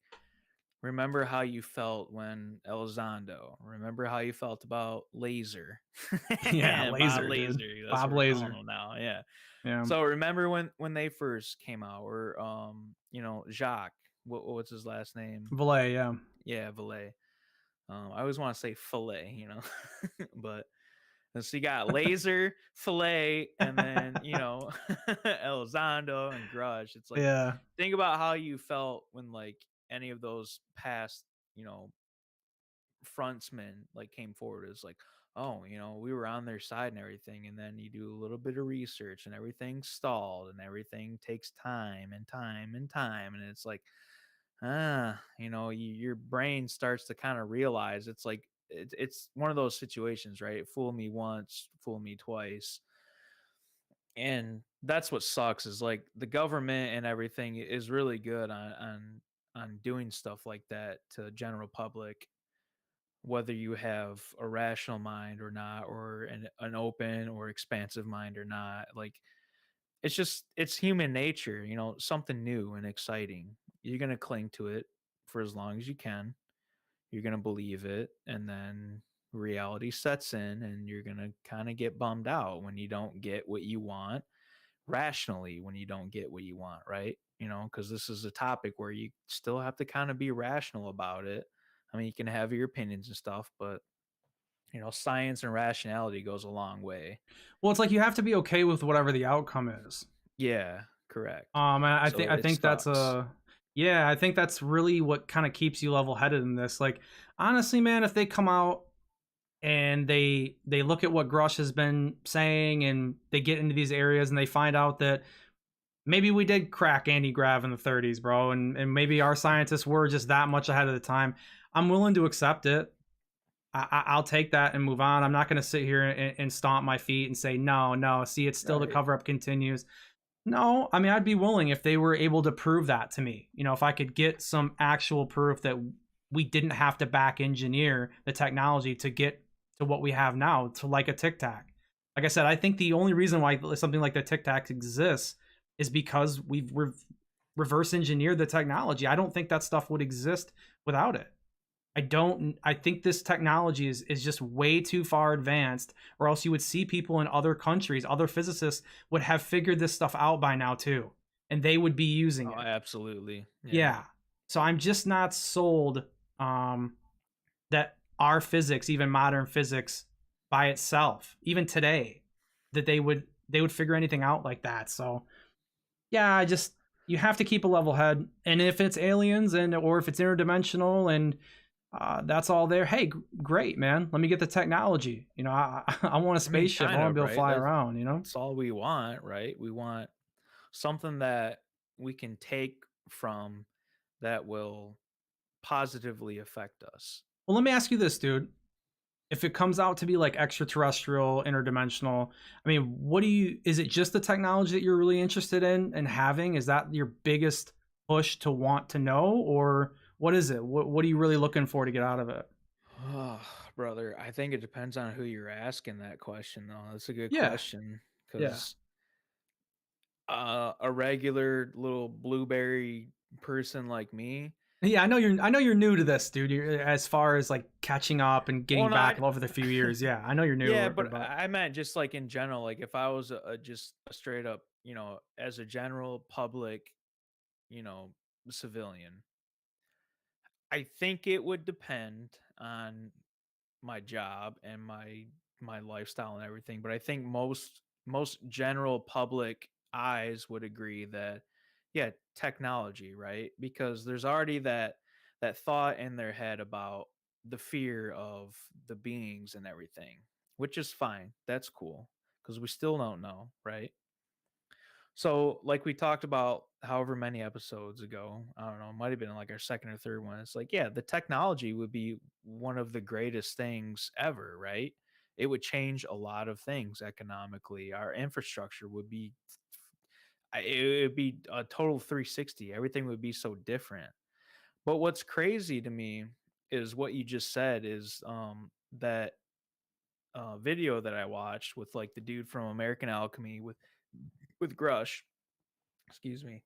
remember how you felt when Elizondo, remember how you felt about Laser. Yeah, Bob Laser, dude. Laser, that's Bob what we're calling Laser. him now. Yeah. Yeah. So remember when they first came out, or Jacques. what's his last name? Valet, yeah. Yeah, Valet. I always want to say fillet, you know, but so you got Laser, Fillet, and then Elizondo and Grush. It's like Yeah. think about how you felt when like any of those past, you know, frontsmen like came forward. It's like, oh, we were on their side and everything, and then you do a little bit of research and everything stalled and everything takes time and time and time, and it's like, your brain starts to kind of realize it's like it's one of those situations, right? Fool me once, fool me twice. And that's what sucks is like the government and everything is really good on doing stuff like that to general public, whether you have a rational mind or not, or an open or expansive mind or not. Like it's human nature, something new and exciting. You're going to cling to it for as long as you can. You're going to believe it, and then reality sets in and you're going to kind of get bummed out when you don't get what you want, rationally when you don't get what you want, right? Because this is a topic where you still have to kind of be rational about it. I mean, you can have your opinions and stuff, but science and rationality goes a long way. Well, it's like you have to be okay with whatever the outcome is. Yeah, correct. I So I it think that's sucks. a yeah, I think that's really what kind of keeps you level headed in this. Like, honestly, man, if they come out and they look at what Grush has been saying and they get into these areas and they find out that maybe we did crack anti-grav in the 30s, bro, and maybe our scientists were just that much ahead of the time. I'm willing to accept it. I'll take that and move on. I'm not going to sit here and stomp my feet and say no, no. See, it's still the Right. cover up continues. No, I mean, I'd be willing if they were able to prove that to me. If I could get some actual proof that we didn't have to back engineer the technology to get to what we have now, to like a Tic Tac. Like I said, I think the only reason why something like the Tic Tac exists is because we've reverse engineered the technology. I don't think that stuff would exist without it. I think this technology is just way too far advanced, or else you would see people in other countries, other physicists would have figured this stuff out by now too, and they would be using Oh, it. absolutely. Yeah. Yeah. So I'm just not sold um that our physics, even modern physics by itself, even today, that they would figure anything out like that. So yeah, I just you have to keep a level head. And if it's aliens and or if it's interdimensional and that's all there. Hey, great, man. Let me get the technology. I want a I mean, spaceship. I kind want to of, be able to right? fly That's around. that's all we want, right? We want something that we can take from that will positively affect us. Well, let me ask you this, dude. If it comes out to be like extraterrestrial, interdimensional, I mean, is it just the technology that you're really interested in and having? Is that your biggest push to want to know? Or what is it? What are you really looking for to get out of it? Oh, brother, I think it depends on who you're asking that question, though. That's a good Yeah. question Yeah. because a regular little blueberry person like me. Yeah, I know you're new to this, dude. As far as like catching up and Well, getting no, back over the few years. Yeah, I know you're yeah, new, but but I meant just like in general, like if I was just a straight up, as a general public, you know, civilian, I think it would depend on my job and my lifestyle and everything, but I think most general public eyes would agree that yeah, technology, right? Because there's already that thought in their head about the fear of the beings and everything, which is fine. That's cool because we still don't know, right? So, like we talked about however many episodes ago, I don't know, it might have been like our second or third one. It's like, yeah, the technology would be one of the greatest things ever, right? It would change a lot of things economically. Our infrastructure would be, it would be a total 360. Everything would be so different. But what's crazy to me is what you just said is that video that I watched with like the dude from American Alchemy with Grush, excuse me.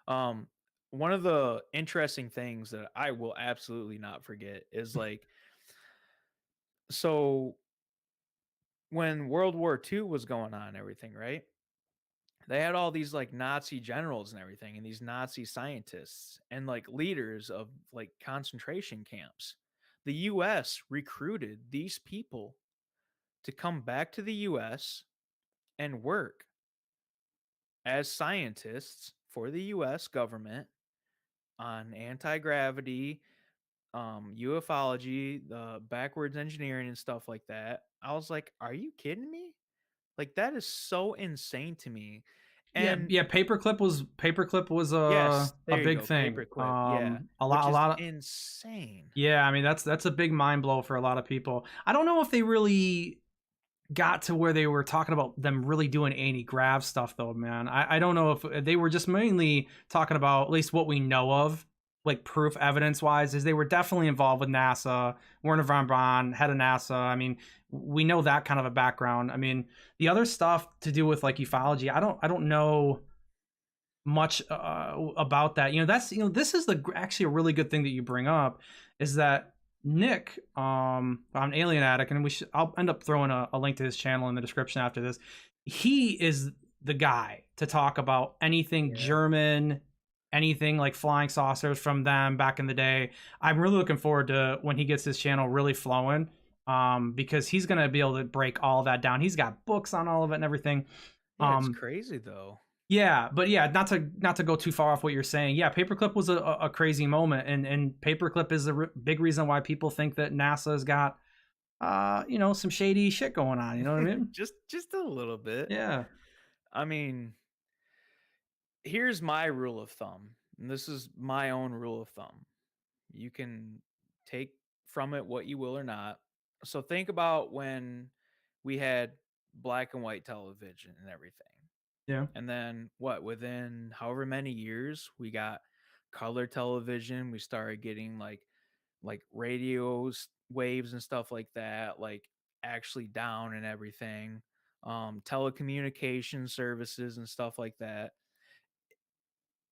Um, one of the interesting things that I will absolutely not forget is like, so when World War II was going on and everything, right? they had all these like Nazi generals and everything, and these Nazi scientists and like leaders of like concentration camps. The US recruited these people to come back to the US and work as scientists for the US government on anti-gravity, ufology, backwards engineering and stuff like that. I was like, "Are you kidding me?" Like that is so insane to me. Yeah, And yeah. Paperclip was yes, a there you big go, thing. paperclip. Yeah, A lot, which a is lot of insane. yeah. I mean, that's a big mind blow for a lot of people. I don't know if they really got to where they were talking about them really doing anti-grav stuff though, man. I don't know if they were just mainly talking about, at least what we know of, like proof evidence wise, is they were definitely involved with NASA. Werner von Braun, head of NASA. I mean, we know that kind of a background. I mean, the other stuff to do with like ufology, I don't know much about that. That's this is actually a really good thing that you bring up, is that Nick on Alien Addict, and I'll end up throwing a link to his channel in the description after this. He is the guy to talk about anything Yeah. German, anything like flying saucers from them back in the day. I'm really looking forward to when he gets his channel really flowing, because he's gonna be able to break all of that down. He's got books on all of it and everything. Yeah, it's um crazy though. yeah, but yeah, not to go too far off what you're saying. Yeah, paperclip was a crazy moment, and paperclip is a big reason why people think that NASA's got some shady shit going on. You know what I mean? Just a little bit. Yeah, I mean, here's my rule of thumb. And this is my own rule of thumb. You can take from it what you will or not. So think about when we had black and white television and everything. yeah, And then what, within however many years, we got color television. We started getting like radios, waves and stuff like that, like actually down and everything. Telecommunication services and stuff like that.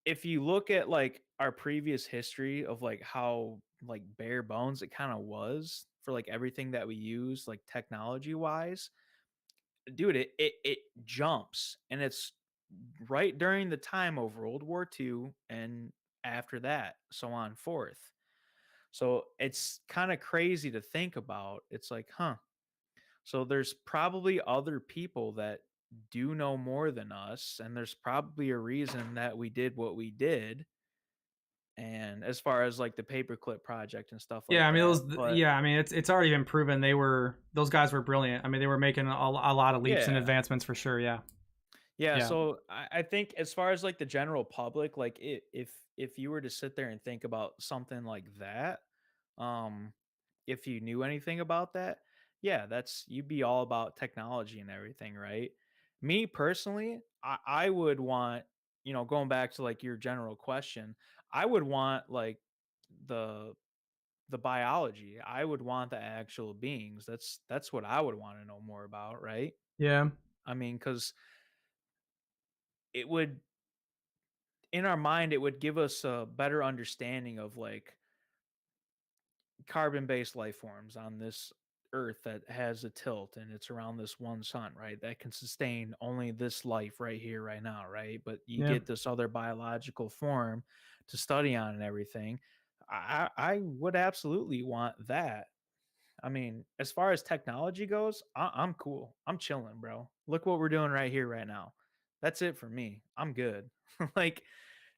If you look at like our previous history of like how like bare bones it kind of was for like everything that we use like technology wise, dude, it jumps, and it's right during the time of World War II and after that, so on forth. So it's kind of crazy to think about. It's like, huh. So there's probably other people that do know more than us, and there's probably a reason that we did what we did. And as far as like the paperclip project and stuff like yeah. I mean, that, but yeah. I mean, it's already been proven those guys were brilliant. I mean, they were making a lot of leaps and yeah, advancements for sure. Yeah, yeah. yeah, So I think as far as like the general public, like if you were to sit there and think about something like that, um, if you knew anything about that, yeah, that's you'd be all about technology and everything, right? Me personally, I would want, going back to like your general question, I would want like the the biology. I would want the actual beings. That's what I would want to know more about, right? yeah. I mean, because it would, in our mind, it would give us a better understanding of like carbon-based life forms on this earth that has a tilt and it's around this one sun, right? That can sustain only this life right here, right now, right? But you Yeah. get this other biological form to study on and everything. I would absolutely want that. I mean, as far as technology goes, I'm cool. I'm chilling, bro. Look what we're doing right here, right now. That's it for me. I'm good. Like,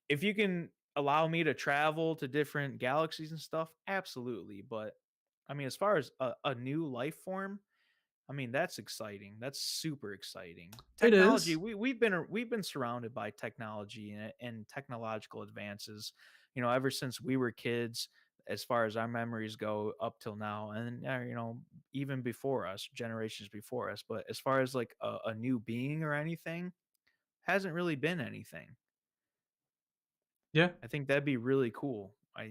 if you can allow me to travel to different galaxies and stuff, absolutely. But I mean, as far as a new life form, I mean, that's exciting. That's super exciting. It Technology, is. we've been surrounded by technology and technological advances, ever since we were kids, as far as our memories go up till now, and even before us, generations before us. But as far as like a new being or anything, hasn't really been anything. Yeah. I think that'd be really cool. I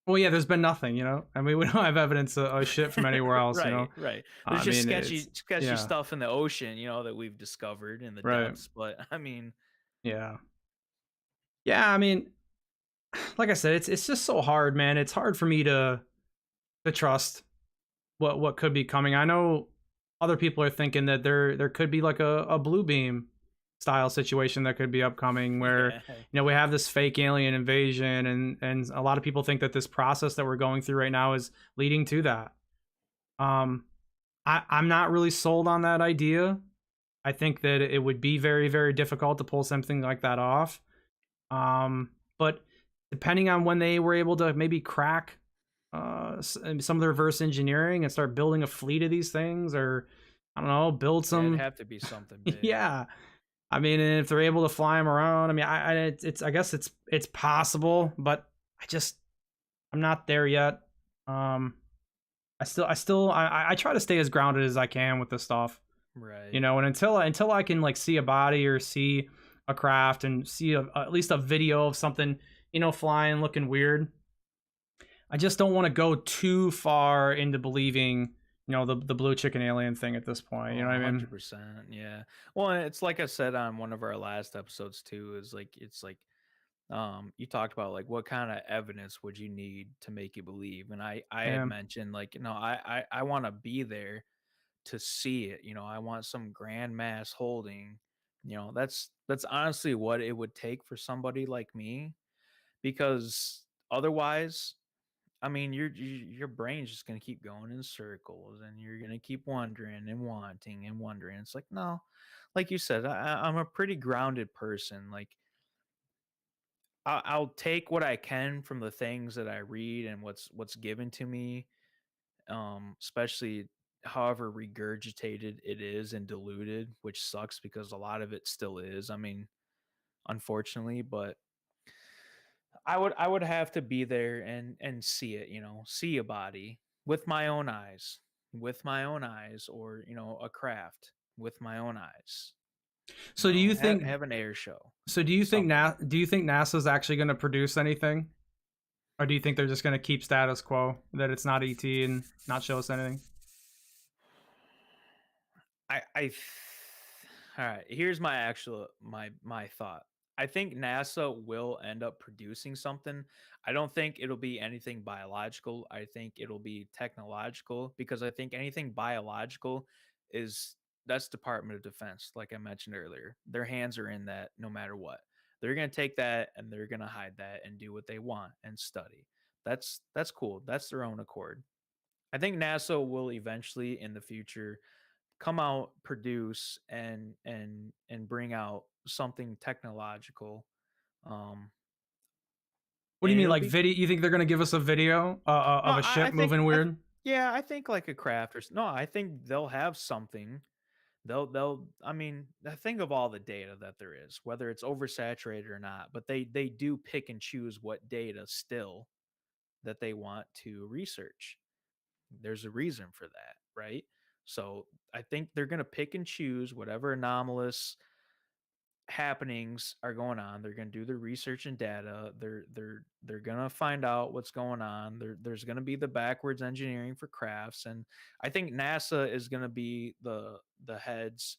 Well, yeah. There's been nothing. I mean, we don't have evidence of shit from anywhere else. right, right. There's I just mean, sketchy yeah. stuff in the ocean, that we've discovered in the Right. depths. But I mean, Yeah. Yeah. I mean, like I said, it's just so hard, man. It's hard for me to trust what could be coming. I know other people are thinking that there could be like a blue beam style situation that could be upcoming where Yeah. we have this fake alien invasion, and a lot of people think that this process that we're going through right now is leading to that. um I'm not really sold on that idea. I think that it would be very, very difficult to pull something like that off. But depending on when they were able to maybe crack some of the reverse engineering and start building a fleet of these things, or I don't know, build Yeah, it'd some. have to be something big. Yeah, I mean, and if they're able to fly them around, I mean, it's I guess it's possible, but I'm not there yet. Um, I try to stay as grounded as I can with this stuff. Right. And until I can like see a body or see a craft and see at least a video of something, flying looking weird, I just don't want to go too far into believing, the blue chicken alien thing at this point. You know Oh, what I mean? 100%. Yeah. Well, and it's like I said on one of our last episodes too, is like it's like you talked about like what kind of evidence would you need to make you believe? And I had Yeah. mentioned like, I want to be there to see it. I want some grand mass holding. That's honestly what it would take for somebody like me, because otherwise, I mean, your brain's just gonna keep going in circles, and you're gonna keep wondering and wanting and wondering. It's like, no, like you said, I'm a pretty grounded person. Like, I'll take what I can from the things that I read and what's given to me, especially however regurgitated it is and diluted, which sucks because a lot of it still is. I mean, unfortunately, but I would have to be there and see it, see a body with my own eyes, or a craft with my own eyes. So do you think? Have an air show, So something. Do you think NASA's actually going to produce anything, or do you think they're just going to keep status quo, that it's not ET and not show us anything? All right, here's my actual my thought. I think NASA will end up producing something. I don't think it'll be anything biological. I think it'll be technological, because I think anything biological is that's Department of Defense, like I mentioned earlier. Their hands are in that no matter what. They're going to take that and they're going to hide that and do what they want and study. That's cool. That's their own accord. I think NASA will eventually in the future come out, produce and bring out something technological. Um What do you and mean, it'll like be video? You think they're going to give us a video no, of a I ship think moving weird? yeah, I think like a craft no, I think they'll have something. They'll I mean, think of all the data that there is, whether it's oversaturated or not, but they do pick and choose what data still that they want to research. There's a reason for that, right? So I think they're going to pick and choose whatever anomalous happenings are going on. They're going to do their research and data. They're going to find out what's going on. There's going to be the backwards engineering for crafts, and I think NASA is going to be the heads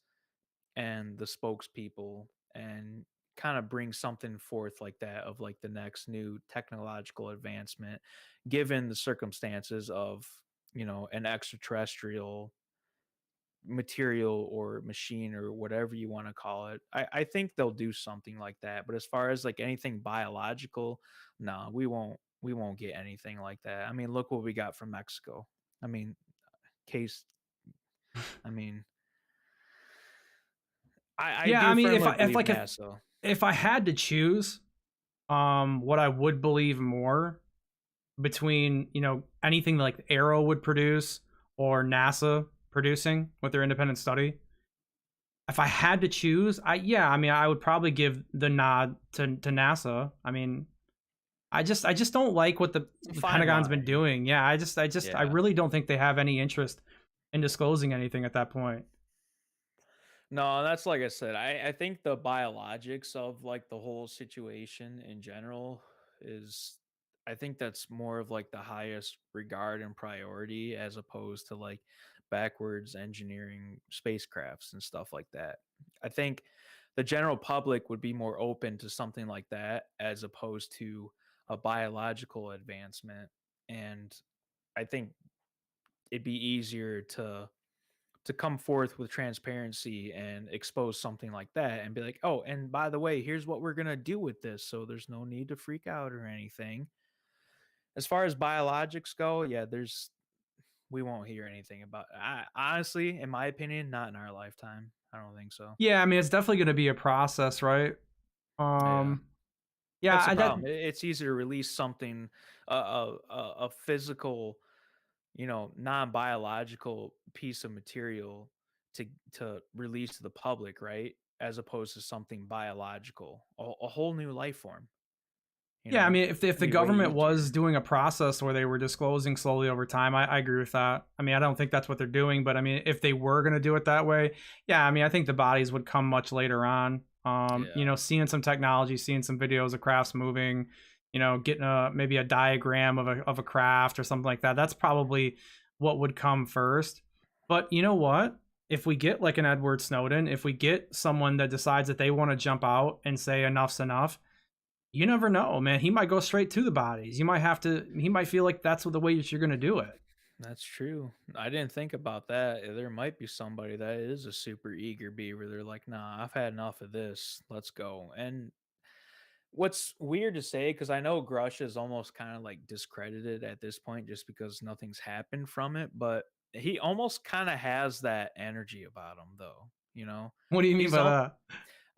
and the spokespeople, and kind of bring something forth like that, of like the next new technological advancement, given the circumstances of an extraterrestrial material or machine or whatever you want to call it. I think they'll do something like that. But as far as like anything biological, no, we won't get anything like that. I mean, look what we got from Mexico. I mean, case I mean, I Yeah, I do mean, firmly believe if NASA. if I had to choose, what I would believe more between anything like Arrow would produce or NASA producing with their independent study. If I had to choose, I mean, I would probably give the nod to NASA. I mean, I just don't like what the, It's a the fine Pentagon's been line. doing. Yeah, I Yeah. really don't think they have any interest in disclosing anything at that point. No, that's like I said. I think the biologics of like the whole situation in general is, I think that's more of like the highest regard and priority, as opposed to like backwards engineering spacecrafts and stuff like that. I think the general public would be more open to something like that as opposed to a biological advancement. And I think it'd be easier to to come forth with transparency and expose something like that and be like, "Oh, and by the way, here's what we're gonna do with this, so there's no need to freak out or anything." As far as biologics go, yeah, there's we won't hear anything about. I honestly, in my opinion, not in our lifetime. I don't think so. Yeah, I mean, it's definitely going to be a process, right? Yeah. Um, yeah, That's the I that problem. It's easy to release something, a physical, non-biological piece of material to release to the public, right? As opposed to something biological, a whole new life form. Yeah, I mean, if It'd the be way government was easier. doing a process where they were disclosing slowly over time, I agree with that. I mean, I don't think that's what they're doing, but I mean, if they were going to do it that way, yeah, I mean, I think the bodies would come much later on. Yeah. Seeing some technology, seeing some videos of crafts moving, getting maybe a diagram of a craft or something like that. That's probably what would come first. But you know what? If we get like an Edward Snowden, if we get someone that decides that they want to jump out and say enough's enough, you never know, man. He might go straight to the bodies. He might feel like that's the way that you're going to do it. That's true. I didn't think about that. There might be somebody that is a super eager beaver. They're like, "Nah, I've had enough of this. Let's go." And what's weird to say, because I know Grush is almost kind of like discredited at this point just because nothing's happened from it, but he almost kind of has that energy about him, though. What do you mean He's by all that?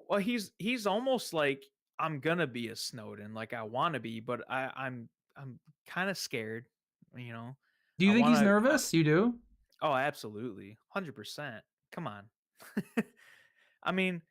well, he's almost like, I'm gonna be a Snowden, like I want to be, but I'm kind of scared. You know, Do I you think he's want to. nervous? You do? Oh, absolutely. 100%. Come on. I mean,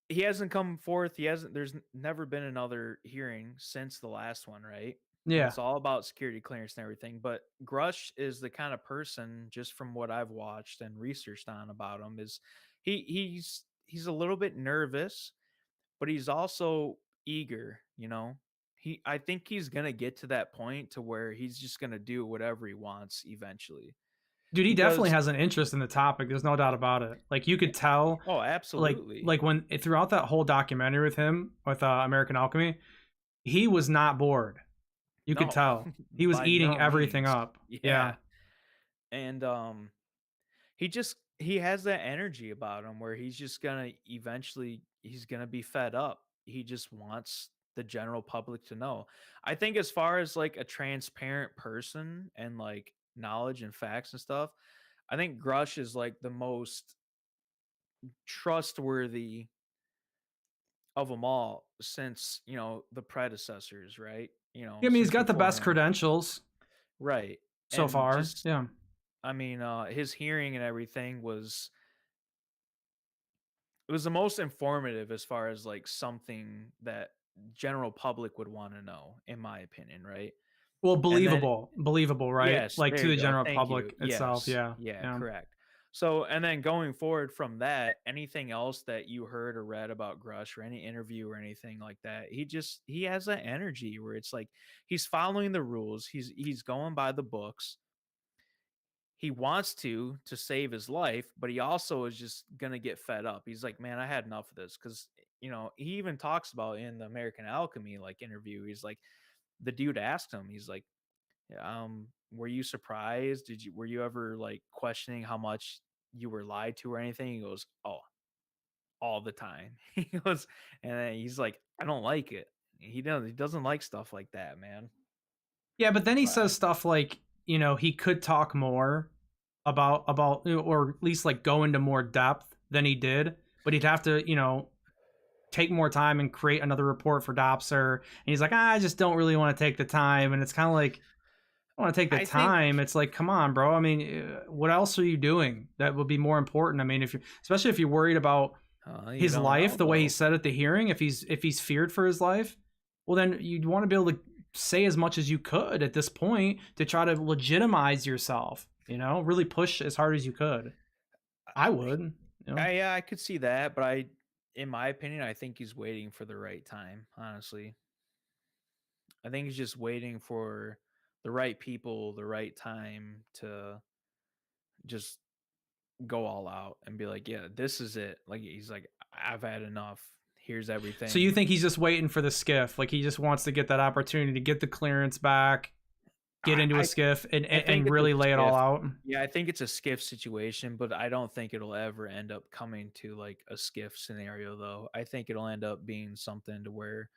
he hasn't come forth. There's never been another hearing since the last one, right? And Yeah. it's all about security clearance and everything. But Grush is the kind of person, just from what I've watched and researched on about him, is he's a little bit nervous, but he's also eager, I think he's gonna get to that point to where he's just gonna do whatever he wants eventually. Dude, he definitely Because has an interest in the topic. There's no doubt about it. Like you could tell oh, like absolutely. like when throughout that whole documentary with him with American Alchemy, he was not bored. You could No, tell. He was by eating no everything means. up. Yeah. Yeah. And he has that energy about him where he's just gonna eventually he's gonna be fed up. He just wants the general public to know. I think as far as like a transparent person and like knowledge and facts and stuff, I think Grush is like the most trustworthy of them all since, the predecessors, right? Yeah, I mean, he's Since got the before best him. credentials Right. so And far. just Yeah. I mean, his hearing and everything it was the most informative as far as like something that general public would want to know, in my opinion, right? Well, And then believable, right? yes, Like there to you the go. general Thank you. public itself. Yes. Yeah. Yeah, Yeah. correct. So, and then going forward from that, anything else that you heard or read about Grush or any interview or anything like that, he has that energy where it's like he's following the rules, he's going by the books. He wants to save his life, but he also is just gonna get fed up. He's like, "Man, I had enough of this." Because he even talks about in the American Alchemy like interview. He's like, the dude asked him, he's like, were you surprised? Were you ever like questioning how much you were lied to or anything? He goes, "Oh, all the time." He goes, and then he's like, "I don't like it." He doesn't like stuff like that, man. Yeah, but then he But says stuff like, he could talk more about or at least like go into more depth than he did, but he'd have to, take more time and create another report for Dopser. And he's like, I just don't really want to take the time. And it's kind of like, I want to take the I think time. It's like, come on, bro. I mean, what else are you doing that would be more important? I mean, especially if you're worried about you his don't life, know the way he though. said at the hearing, if he's feared for his life, well, then you'd want to be able to say as much as you could at this point to try to legitimize yourself. Really push as hard as you could. I would. Yeah, I could see that, but in my opinion, I think he's waiting for the right time. Honestly, I think he's just waiting for the right people, the right time to just go all out and be like, "Yeah, this is it." Like he's like, "I've had enough. Here's So you everything." think he's just waiting for the skiff? Like he just wants to get that opportunity to get the clearance back, get into a I skiff and I think and it's a really lay it all skiff. out? Yeah, I think it's a skiff situation, but I don't think it'll ever end up coming to like a skiff scenario though. I think it'll end up being something to where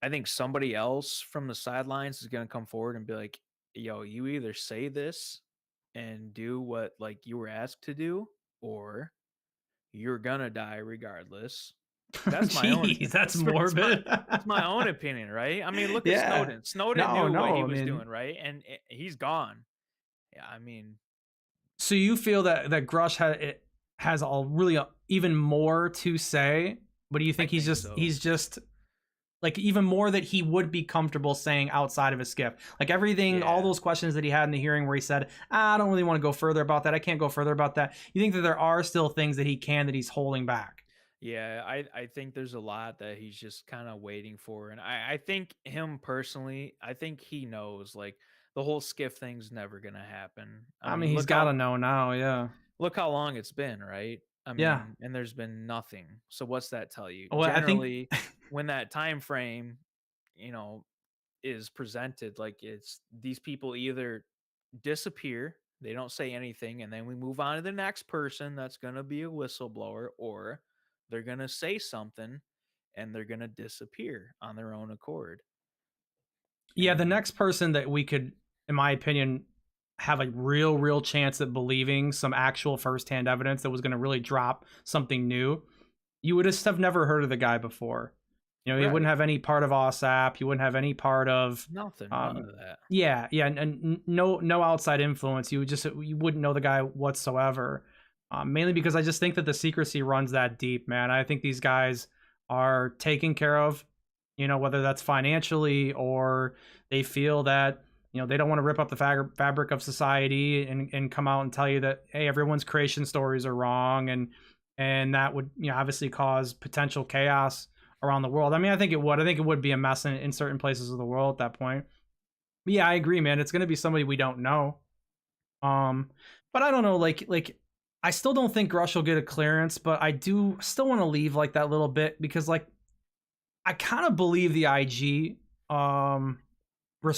I think somebody else from the sidelines is gonna come forward and be like, "Yo, you either say this and do what like you were asked to do, or you're gonna die regardless." That's my own Jeez, that's it's my morbid. it's my own opinion, right? I mean, look at Yeah. Snowden. Snowden No, knew what he no, I was mean, doing, right? And he's gone. Yeah, I mean, so you feel that Grush has a really even more to say, but do you I think think so. he's just like even more that he would be comfortable saying outside of his skiff? Like everything, all Yeah. those questions that he had in the hearing where he said, I don't really want to go further about that. I can't go further about that. You think that there are still things that he can that he's holding back? Yeah, I think there's a lot that he's just kind of waiting for. And I think him personally, I think he knows like the whole skiff thing's never gonna happen. I I mean, mean, he's got to know now. Yeah. look how long it's been, right? I Yeah. mean, and there's been nothing. So what's that tell you? Well, I think Generally, when that time frame, you know, is presented, like it's these people either disappear, they don't say anything, and then we move on to the next person that's going to be a whistleblower, or they're going to say something and they're going to disappear on their own accord. yeah, the And next person that we could, in my opinion, have a real chance at believing some actual firsthand evidence that was going to really drop something new, you would just have never heard of the guy before. You know, he wouldn't right, have any part of OSAP. He wouldn't have any part of, nothing, none um, of that. yeah, and no outside influence. You wouldn't know the guy whatsoever. Mainly because I just think that the secrecy runs that deep, man. I think these guys are taken care of. You know, whether that's financially or they feel that they don't want to rip up the fabric of society and come out and tell you that hey, everyone's creation stories are wrong, and that would obviously cause potential chaos around the world. I mean, I think it would be a mess in certain places of the world at that point. But yeah, I agree, man. It's going to be somebody we don't know. um but I don't know, like I still don't think Grush will get a clearance, but I do still want to leave like that little bit because like I kind of believe the IG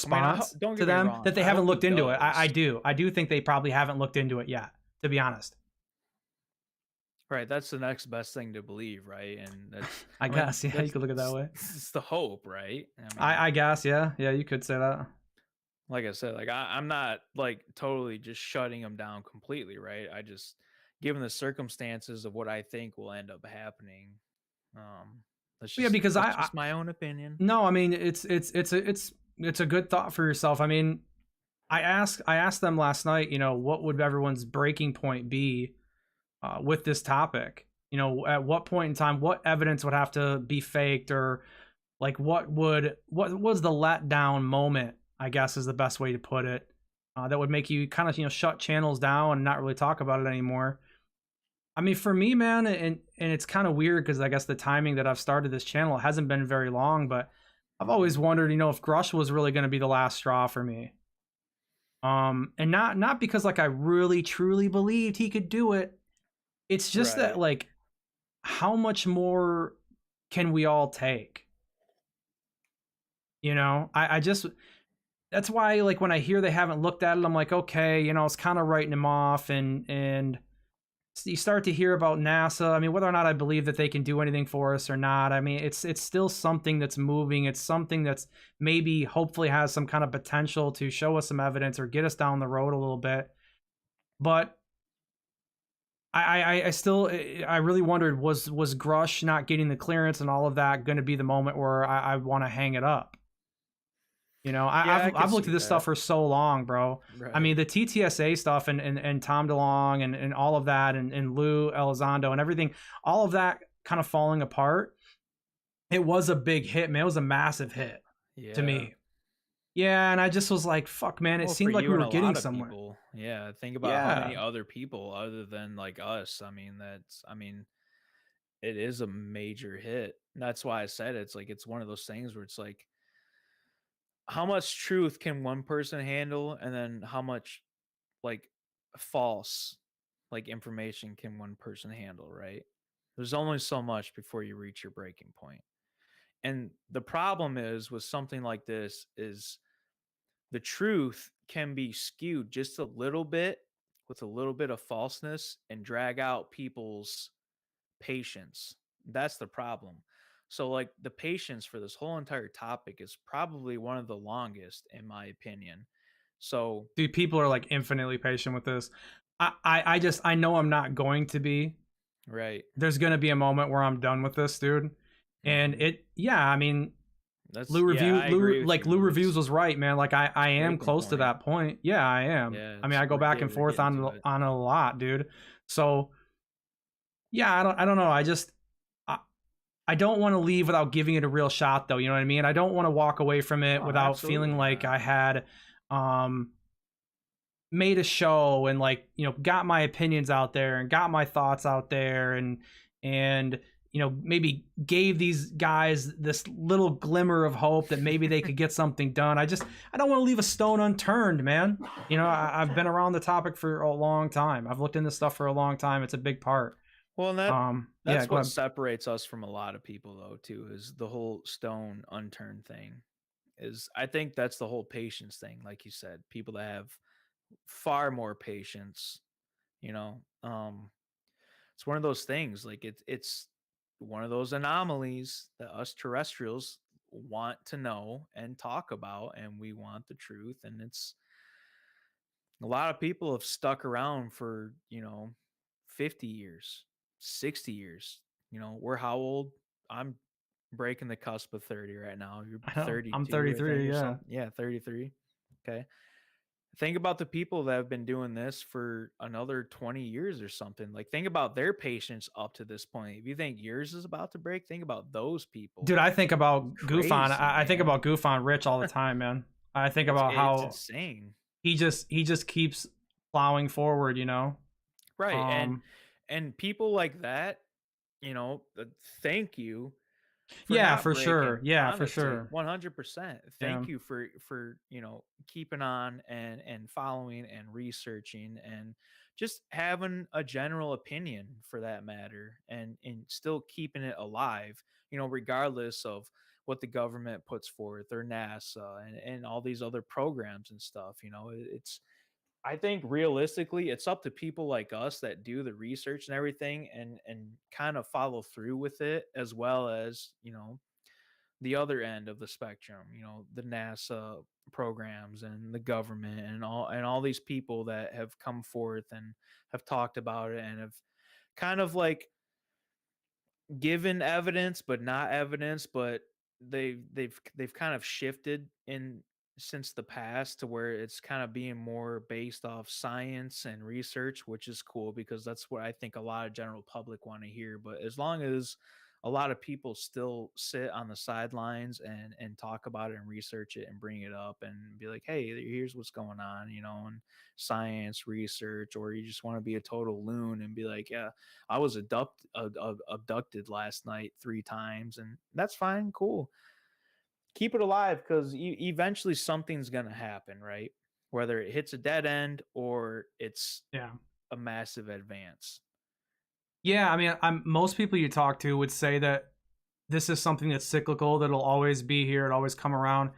I mean, response don't to get me them wrong. that they I haven't hope he looked into it. I does. do. I do think they probably haven't looked into it yet, to be honest. Right, that's the next best thing to believe, right? And that's, I I mean, guess, yeah, you could look at it that way. it's the hope, right? I mean, I guess, yeah, yeah, you could say that. like I said, like I'm not like totally just shutting them down completely, right? I just, given the circumstances of what I think will end up happening, um, Yeah, because that's just my own opinion. no, I mean it's a good thought for yourself. I mean, I asked them last night, what would everyone's breaking point be with this topic? At what point in time, what evidence would have to be faked, or like what was the letdown moment? I guess is the best way to put it. That would make you kind of shut channels down and not really talk about it anymore. I mean, for me, man, and it's kind of weird because I guess the timing that I've started this channel hasn't been very long, but I've always Mhm. wondered, if Grush was really going to be the last straw for me. And not because like I really truly believed he could do it. It's just that Right. like how much more can we all take? I just that's why like when I hear they haven't looked at it, I'm like, okay, it's kind of writing him off, and you start to hear about NASA. I mean, whether or not I believe that they can do anything for us or not, I mean, it's still something that's moving. It's something that's maybe hopefully has some kind of potential to show us some evidence or get us down the road a little bit. But I still I really wondered, was Grush not getting the clearance and all of that going to be the moment where I want to hang it up? Yeah, I I've could looked at see this stuff that. for so long, bro. I Right. mean, the TTSA stuff and Tom DeLong and all of that and Lou Elizondo and everything, all of that kind of falling apart. It was a big hit, man. It was a massive hit to Yeah. me. Yeah, and I just was like, fuck, man. It Well, for seemed like you we and were a getting lot of somewhere. people. Yeah. Think about how many Yeah. other people other than like us. I mean, I mean, it is a major hit. And that's why I said it's like it's one of those things where it's like how much truth can one person handle, and then how much like false like information can one person handle, right? There's only so much before you reach your breaking point. And the problem is with something like this is the truth can be skewed just a little bit with a little bit of falseness and drag out people's patience. That's the problem. So, like, the patience for this whole entire topic is probably one of the longest, in my opinion. So, Dude, people are like infinitely patient with this. I just I know I'm not going to be. right. There's gonna be a moment where I'm done with this, dude. And Hmm. it, yeah, I mean, That's, yeah, I agree with Lou you. Reviews was right, man. Like I It's am breaking close to point. that point. Yeah, I am. Yeah, I mean, I go back and we're forth getting to it. on a lot, dude. So yeah, I don't know. I, I don't want to leave without giving it a real shot, though. You know what I mean? I don't want to walk away from it No, without feeling absolutely like not. I had um made a show and, like, you know, got my opinions out there and got my thoughts out there, and you know, maybe gave these guys this little glimmer of hope that maybe they could get something done. I don't want to leave a stone unturned, man. You know, I've been around the topic for a long time. I've looked into stuff for a long time. It's a big part. Well, and Yeah, that's go what ahead. separates us from a lot of people, though, too, is the whole stone unturned thing. Is I think that's the whole patience thing, like you said. People that have far more patience, you know. It's one of those things. Like, it's one of those anomalies that us terrestrials want to know and talk about, and we want the truth. And it's a lot of people have stuck around for 50 years, 60 years. We're how old? I'm breaking the cusp of 30 right now. You're I know. I'm 32, I think, 33. or Yeah. something. Yeah, 33. Okay. Think about the people that have been doing this for another 20 years or something. Like, think about their patience up to this point. If you think yours is about to break, think about those people. Dude, I think It's about Goofon. crazy, I think man. about Goofon Rich all the time, man. I think about It's how insane. he just keeps plowing forward, you know. Right. Um, And people like that, thank you for yeah, not for breaking. sure. Yeah, for Honestly, sure. 100%. Yeah. Thank you for keeping on and following and researching and just having a general opinion for that matter, and still keeping it alive, regardless of what the government puts forth, or NASA, and all these other programs and stuff. It's I think realistically, it's up to people like us that do the research and everything, and kind of follow through with it, as well as, the other end of the spectrum, the NASA programs and the government and all these people that have come forth and have talked about it and have kind of like given evidence but not evidence, but they've kind of shifted in since the past to where it's kind of being more based off science and research, which is cool because that's what I think a lot of general public want to hear. But as long as a lot of people still sit on the sidelines and talk about it and research it and bring it up and be like, hey, here's what's going on, and science research, or you just want to be a total loon and be like, yeah, I was abducted last night 3 times, and that's fine, cool. Keep it alive because eventually something's gonna happen, right? Whether it hits a dead end or it's Yeah. a massive advance. Yeah, I mean, I'm most people you talk to would say that this is something that's cyclical, that'll always be here, it always come around.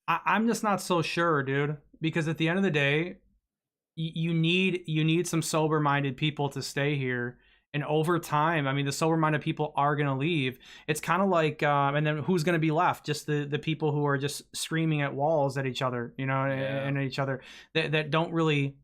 I'm just not so sure, dude, because at the end of the day, you need some sober minded people to stay here, and over time, I mean, the sober minded people are gonna leave. It's kind of like, and then who's gonna be left? Just the people who are just screaming at walls at each other, you know, Yeah. and at each other, that don't really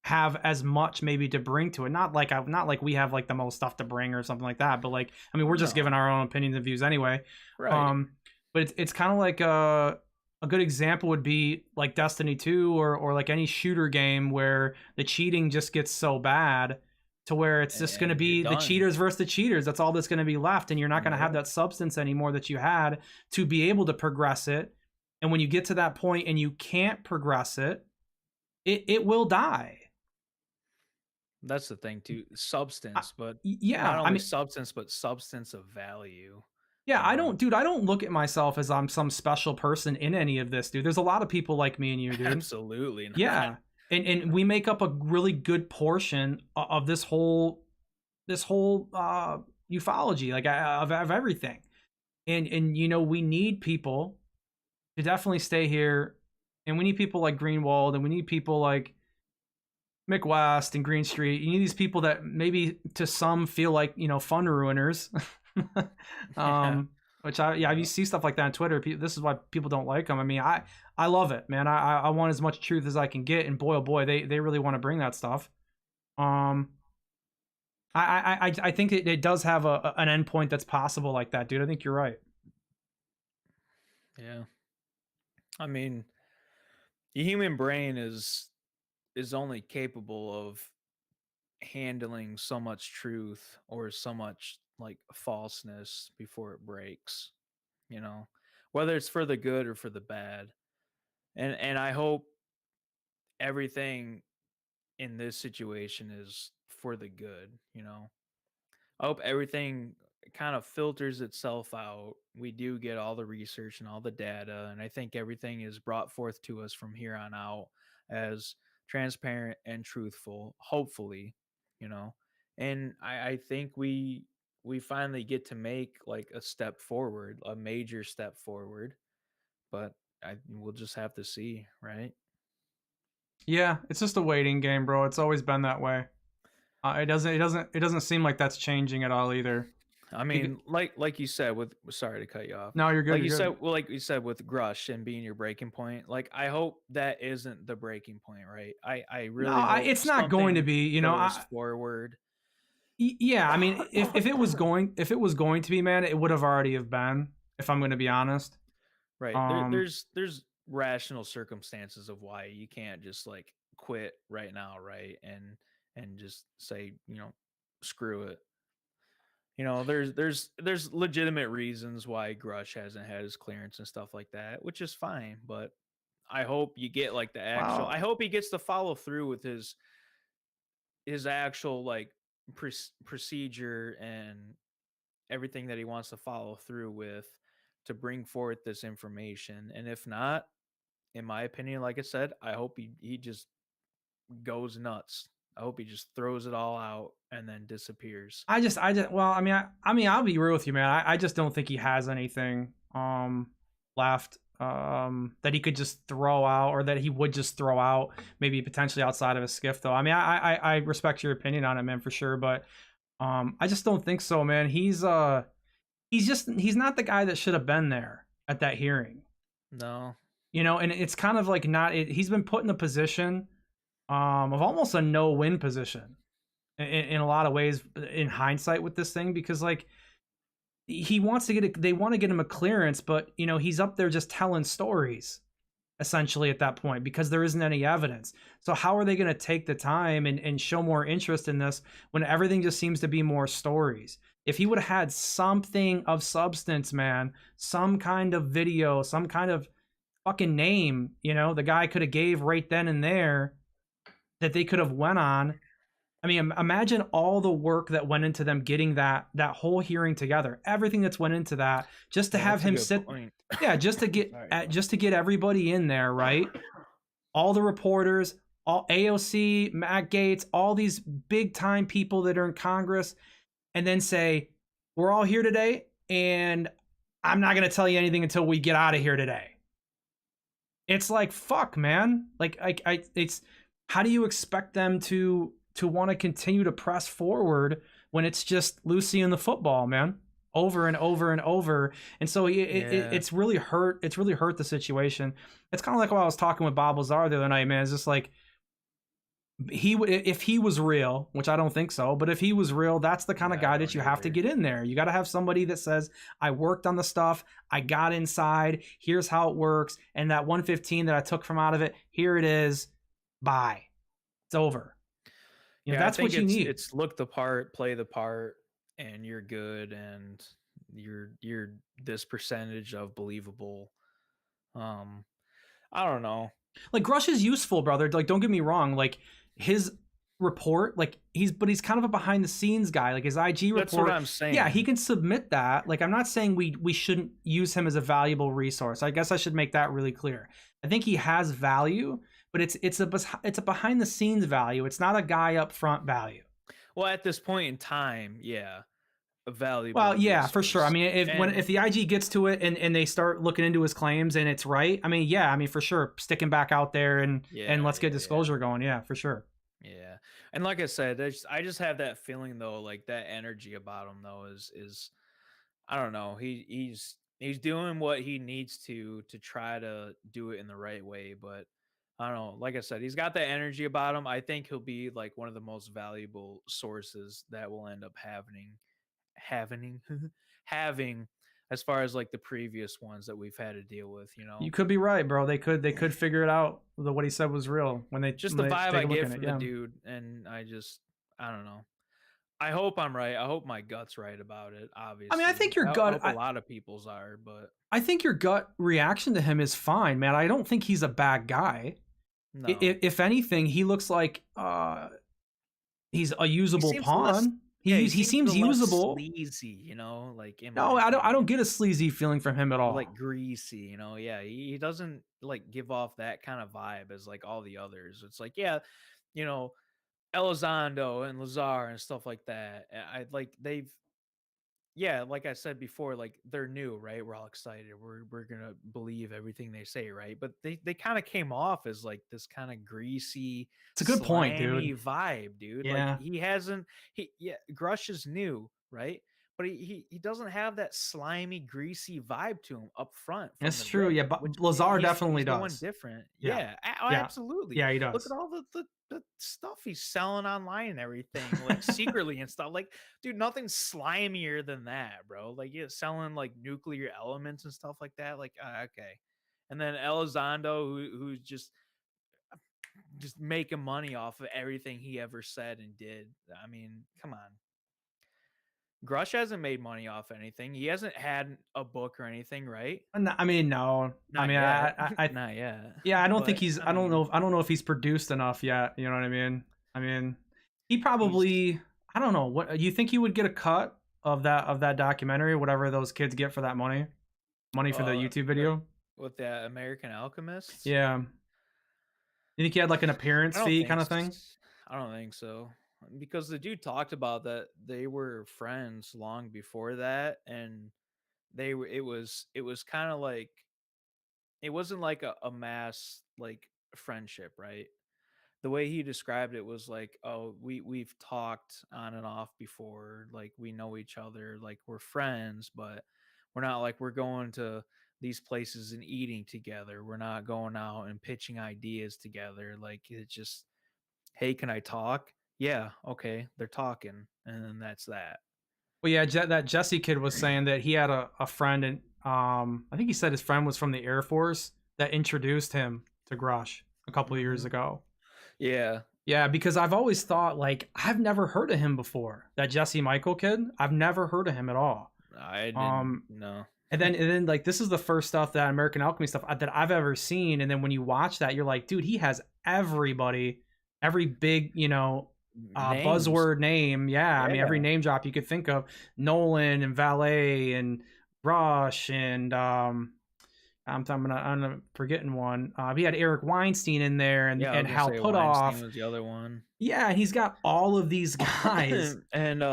have as much maybe to bring to it. Not like we have like the most stuff to bring or something like that, but like, I mean, we're just giving No. our own opinions and views anyway. Right. um but it's kind of like, a good example would be like Destiny 2, or like any shooter game where the cheating just gets so bad to where it's just going to And you're be the done. cheaters versus the cheaters. That's all that's going to be left, and you're not going to have Yep. that substance anymore that you had to be able to progress it. And when you get to that point and you can't progress it, it will die. That's the thing too. I, Substance, but not yeah, I only mean, substance, but substance of value, yeah, you know? I don't look at myself as I'm some special person in any of this, dude. There's a lot of people like me and you, dude. Absolutely not. Yeah. And we make up a really good portion of this whole ufology, like, of everything. And you know, we need people to definitely stay here And we need people like Greenwald, and we need people like Mick West and Green Street. You need these people that maybe to some feel like, fun ruiners. Yeah. um, which you Yeah. see stuff like that on Twitter. This is why people don't like them. I mean, I love it, man. I want as much truth as I can get, and boy, oh boy, they really want to bring that stuff. Um, I think it does have an endpoint that's possible like that, dude. I think you're right. Yeah. I mean, the human brain is only capable of handling so much truth or so much like falseness before it breaks, you know, whether it's for the good or for the bad. And I hope everything in this situation is for the good, you know. I hope everything kind of filters itself out. We do get all the research and all the data, and I think everything is brought forth to us from here on out as transparent and truthful, hopefully, you know. And I think we finally get to make like a step forward, a major step forward, but we'll just have to see, right? Yeah, it's just a waiting game, bro. It's always been that way. It doesn't seem like that's changing at all either. I Because, mean, like you said, with sorry to cut you off. no, you're good. Like you You're good. said, well, like you said with Grush and being your breaking point. Like I hope that isn't the breaking point, right? I No, really hope it's not going to something be. goes forward. Yeah. I mean, if it was going to be, man, it would have already have been. If I'm going to be honest. Right. Um. There's rational circumstances of why you can't just like quit right now, right? And just say, screw it. There's legitimate reasons why Grush hasn't had his clearance and stuff like that, which is fine. But I hope you get like the actual. I Well, hope he gets to follow through with his actual like procedure and everything that he wants to follow through with to bring forth this information. And if not, in my opinion, like I said, I hope he just goes nuts. I hope he just throws it all out and then disappears. well, I mean, I'll be real with you, man. I just don't think he has anything left that he could just throw out, or that he would just throw out, maybe potentially outside of his skiff, though. I mean, I respect your opinion on it, man, for sure, but I just don't think so, man. He's not the guy that should have been there at that hearing. No. And it's kind of like he's been put in a position of almost a no-win position in a lot of ways in hindsight with this thing, because like they want to get him a clearance, but he's up there just telling stories essentially at that point, because there isn't any evidence. So how are they going to take the time and show more interest in this when everything just seems to be more stories? If he would have had something of substance, man, some kind of video, some kind of fucking name, the guy could have gave right then and there, that they could have went on. I mean, imagine all the work that went into them getting that whole hearing together, everything that's went into that, just to Yeah, have that's a him good sit. point. Yeah, just to get Sorry. just to get everybody in there, right? All the reporters, all AOC, Matt Gaetz, all these big time people that are in Congress, and then say, we're all here today, and I'm not going to tell you anything until we get out of here today. It's like, fuck, man. Like, it's, how do you expect them to want to continue to press forward when it's just Lucy and the football, man, over and over and over? And so it's really hurt. It's really hurt the situation. It's kind of like what I was talking with Bob Lazar the other night, man. It's just like, if he was real, which I don't think so, but if he was real, that's the kind of guy that you have to get in there. You got to have somebody that says, I worked on the stuff, I got inside, here's how it works, and that 115 that I took from out of it, here it is, bye, it's over. Yeah, I That's think what you need. it's look the part, play the part, and you're good, and you're this percentage of believable. Um, I don't know. Like, Grush is useful, brother. Like, don't get me wrong. Like, his report, like, he's kind of a behind the scenes guy. Like, his IG report. That's what I'm Yeah, he saying. can submit that. Like, I'm not saying we shouldn't use him as a valuable resource. I guess I should make that really clear. I think he has value, but it's a behind the scenes value. It's not a guy up front value. Well, at this point in time, yeah. valuable Well, yeah, for sure. I resource. mean, if And the IG gets to it and they start looking into his claims and it's right, I mean, yeah, I mean for sure, stick him back out there and yeah, let's get yeah, yeah. disclosure going. Yeah, for sure. Yeah. And like I said, I just have that feeling though, like that energy about him though is I don't know. He's doing what he needs to try to do it in the right way, but I don't know. Like I said, he's got that energy about him. I think he'll be like one of the most valuable sources that will end up having having as far as like the previous ones that we've had to deal with, you You know. could be right, bro. They could figure it out. What he said was real Just when the they vibe take I a look get at it. from the Yeah. dude, and I don't know. I hope I'm right. I hope my gut's right about it, I mean, I obviously. think your I gut. hope a lot of people's are, but I think your gut reaction to him is fine, man. I don't think he's a bad guy. no. If anything, he looks like he's a He usable seems less pawn. yeah, he He seems a seems less usable. sleazy, you know, like, in my No, I don't opinion, get a sleazy feeling from him at or, like, all. greasy, you know? Yeah, he doesn't, like, give off that kind of vibe as, like, all the others. It's like, yeah, you know, Elizondo and Lazar and stuff like that, I like, they've yeah, like I said before, like they're new, right? We're all excited. We're gonna believe everything they say, right? But they kind of came off as like this kind of greasy, It's a good point, dude. slimy vibe, dude. Like Yeah, he hasn't he yeah, Grush is new, right? But he doesn't have that slimy, greasy vibe to him up front from it's the true. rip, Yeah, which but Lazar definitely he's the one does. different. Yeah, Yeah, yeah, absolutely. yeah. He Look at does. all the stuff he's selling online and everything, like secretly and stuff. Like dude, nothing's slimier than that, bro. Like you're selling like nuclear elements and stuff like that. Like, okay. And then Elizondo, who's just making money off of everything he ever said and did. I mean, come on. Grush hasn't made money off anything. He hasn't had a book or anything, right? I mean, no. I Not mean, yet. I Not yet. yeah. I don't think But he's. I I don't know. mean, I don't know if he's produced enough yet. You know what I mean? I mean, he he's probably. I don't know. What you think he would get a cut of that documentary, whatever those kids get for that money for the uh YouTube with video? with the American Alchemists. Yeah. You think he had like an appearance I don't fee think kind of thing? I don't think so. Because the dude talked about that they were friends long before that, and they were it was kind of like it wasn't like a mass like friendship, right? The way he described it was like, oh, we've talked on and off before, like we know each other, like we're friends, but we're not like we're going to these places and eating together. We're not going out and pitching ideas together. Like it's just, hey, can I talk? Yeah, okay, they're talking, and then that's that. Well, yeah, that Jesse kid was saying that he had a friend, and I think he said his friend was from the Air Force that introduced him to Grush a couple of years Hmm. ago. Yeah, Yeah, because I've always thought like I've never heard of him before. That Jesse Michael kid, I've never heard of him at all. I didn't Um, know. and then like this is the first stuff that American Alchemy stuff that I've ever seen. And then when you watch that, you're like, dude, he has everybody, every big Names. buzzword name. Yeah, I mean every Yeah. name drop you could think of, Nolan and Valet and Rush and I'm forgetting one. He had Eric Weinstein in there Yeah, I was and gonna Hal say Weinstein Putoff. was the other one. Yeah, and he's got all of these guys, And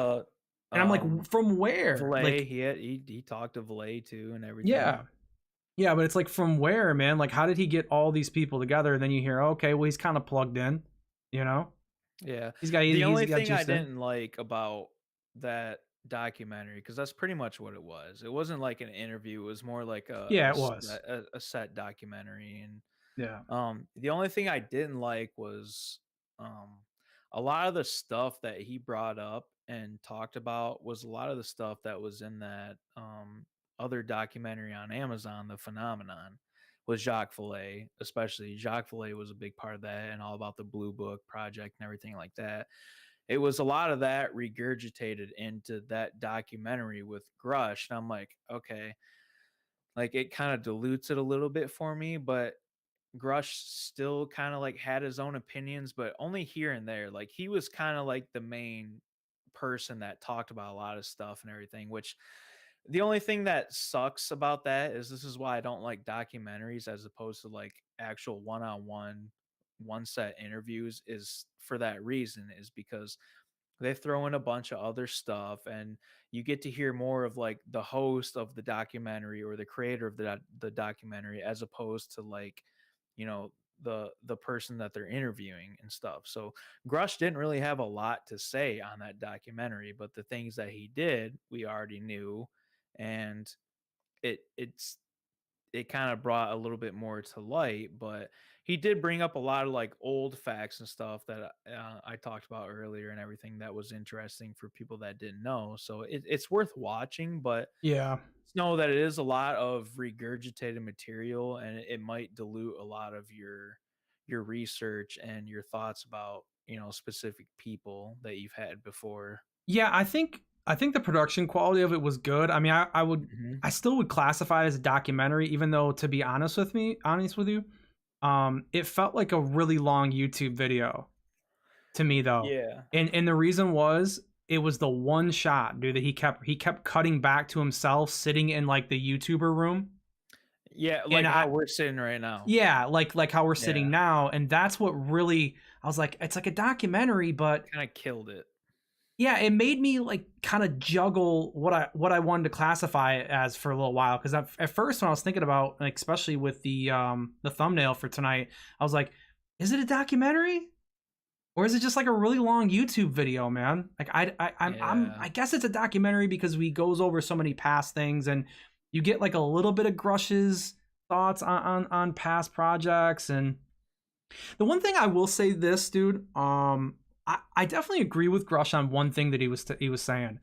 and I'm like, from where? Valet, Like, he talked to Valet too and everything. yeah, yeah, but it's like from where, man? Like, how did he get all these people together? And then you hear, okay, well, he's kind of plugged in, you know? Yeah. He's The he's only got thing I juiced in. didn't like about that documentary, because that's pretty much what it was. It wasn't like an interview. It was more like Yeah, it was. a set documentary. And Yeah. the only thing I didn't like was um a lot of the stuff that he brought up and talked about was a lot of the stuff that was in that other documentary on Amazon, The Phenomenon, with Jacques Vallée, especially. Jacques Vallée was a big part of that and all about the Blue Book project and everything like that. It was a lot of that regurgitated into that documentary with Grush. And I'm like, okay, like it kind of dilutes it a little bit for me, but Grush still kind of like had his own opinions, but only here and there. Like he was kind of like the main person that talked about a lot of stuff and everything, which the only thing that sucks about that is this is why I don't like documentaries as opposed to like actual one-on-one one set interviews, is for that reason, is because they throw in a bunch of other stuff, and you get to hear more of like the host of the documentary or the creator of the documentary, as opposed to like, you know, the person that they're interviewing and stuff. So Grush didn't really have a lot to say on that documentary, but the things that he did we already knew. And it kind of brought a little bit more to light. But he did bring up a lot of like old facts and stuff that I talked about earlier and everything that was interesting for people that didn't know. So it's worth watching, but Yeah. just know that it is a lot of regurgitated material, and it might dilute a lot of your research and your thoughts about, you know, specific people that you've had before. Yeah, I think the production quality of it was good. I mean, Hmm. I still would classify it as a documentary, even though, to be honest with you, it felt like a really long YouTube video to me though. Yeah. And the reason was it was the one shot, dude, that he kept cutting back to himself sitting in like the YouTuber room. Yeah, And like I how we're sitting right now. Yeah, like how we're Yeah, sitting now, and that's what really I was like, it's like a documentary, but kind of killed it. yeah, it made me like kind of juggle what I wanted to classify it as for a little while, because at first when I was thinking about, like, especially with the thumbnail for tonight, I was like, is it a documentary or is it just like a really long YouTube video, man? Like Yeah. I guess it's a documentary because he goes over so many past things, and you get like a little bit of Grush's thoughts on past projects. And the one thing I will say this, dude, I definitely agree with Grush on one thing that he was saying,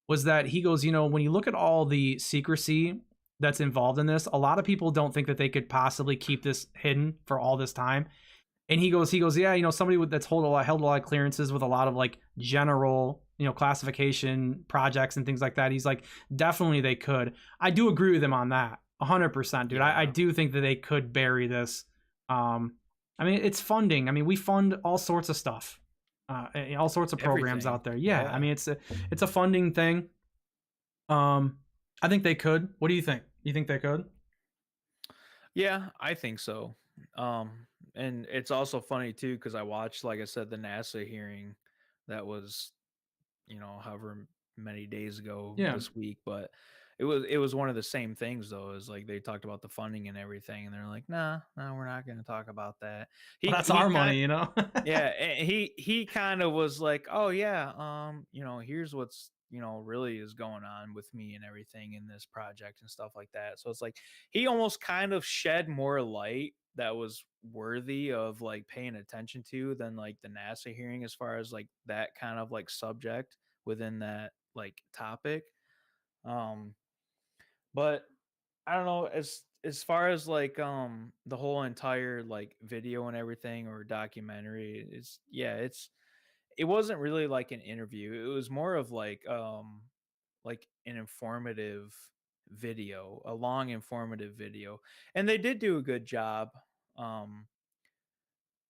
was that he goes, you know, when you look at all the secrecy that's involved in this, a lot of people don't think that they could possibly keep this hidden for all this time. And he goes, yeah, you know, somebody that's held a lot of clearances with a lot of like general, you know, classification projects and things like that. He's like, definitely they could. I do agree with him on that, 100%, dude. I Yeah. do think that they could bury this. I mean, it's funding. I mean, we fund all sorts of stuff, all sorts of programs Everything. out there. Yeah, I Yeah. mean, it's a funding thing. Um, I think they could. What do you think? You think they could? Yeah, I think so. Um, and it's also funny too because I watched, like I said, the NASA hearing that was, you know, however many days ago Yeah, this week. But it was one of the same things though. Is like they talked about the funding and everything, and they're like, nah, no, we're not going to talk about that. well, He that's he our kind money, you know. Yeah, and he kind of was like, "Oh yeah, you know, here's what's, you know, really is going on with me and everything in this project and stuff like that." So it's like he almost kind of shed more light that was worthy of like paying attention to than like the NASA hearing, as far as like that kind of like subject within that like topic. Um but I don't know, as far as like the whole entire like video and everything or documentary is, yeah, it wasn't really like an interview. It was more of like an informative video, a long informative video. And they did do a good job um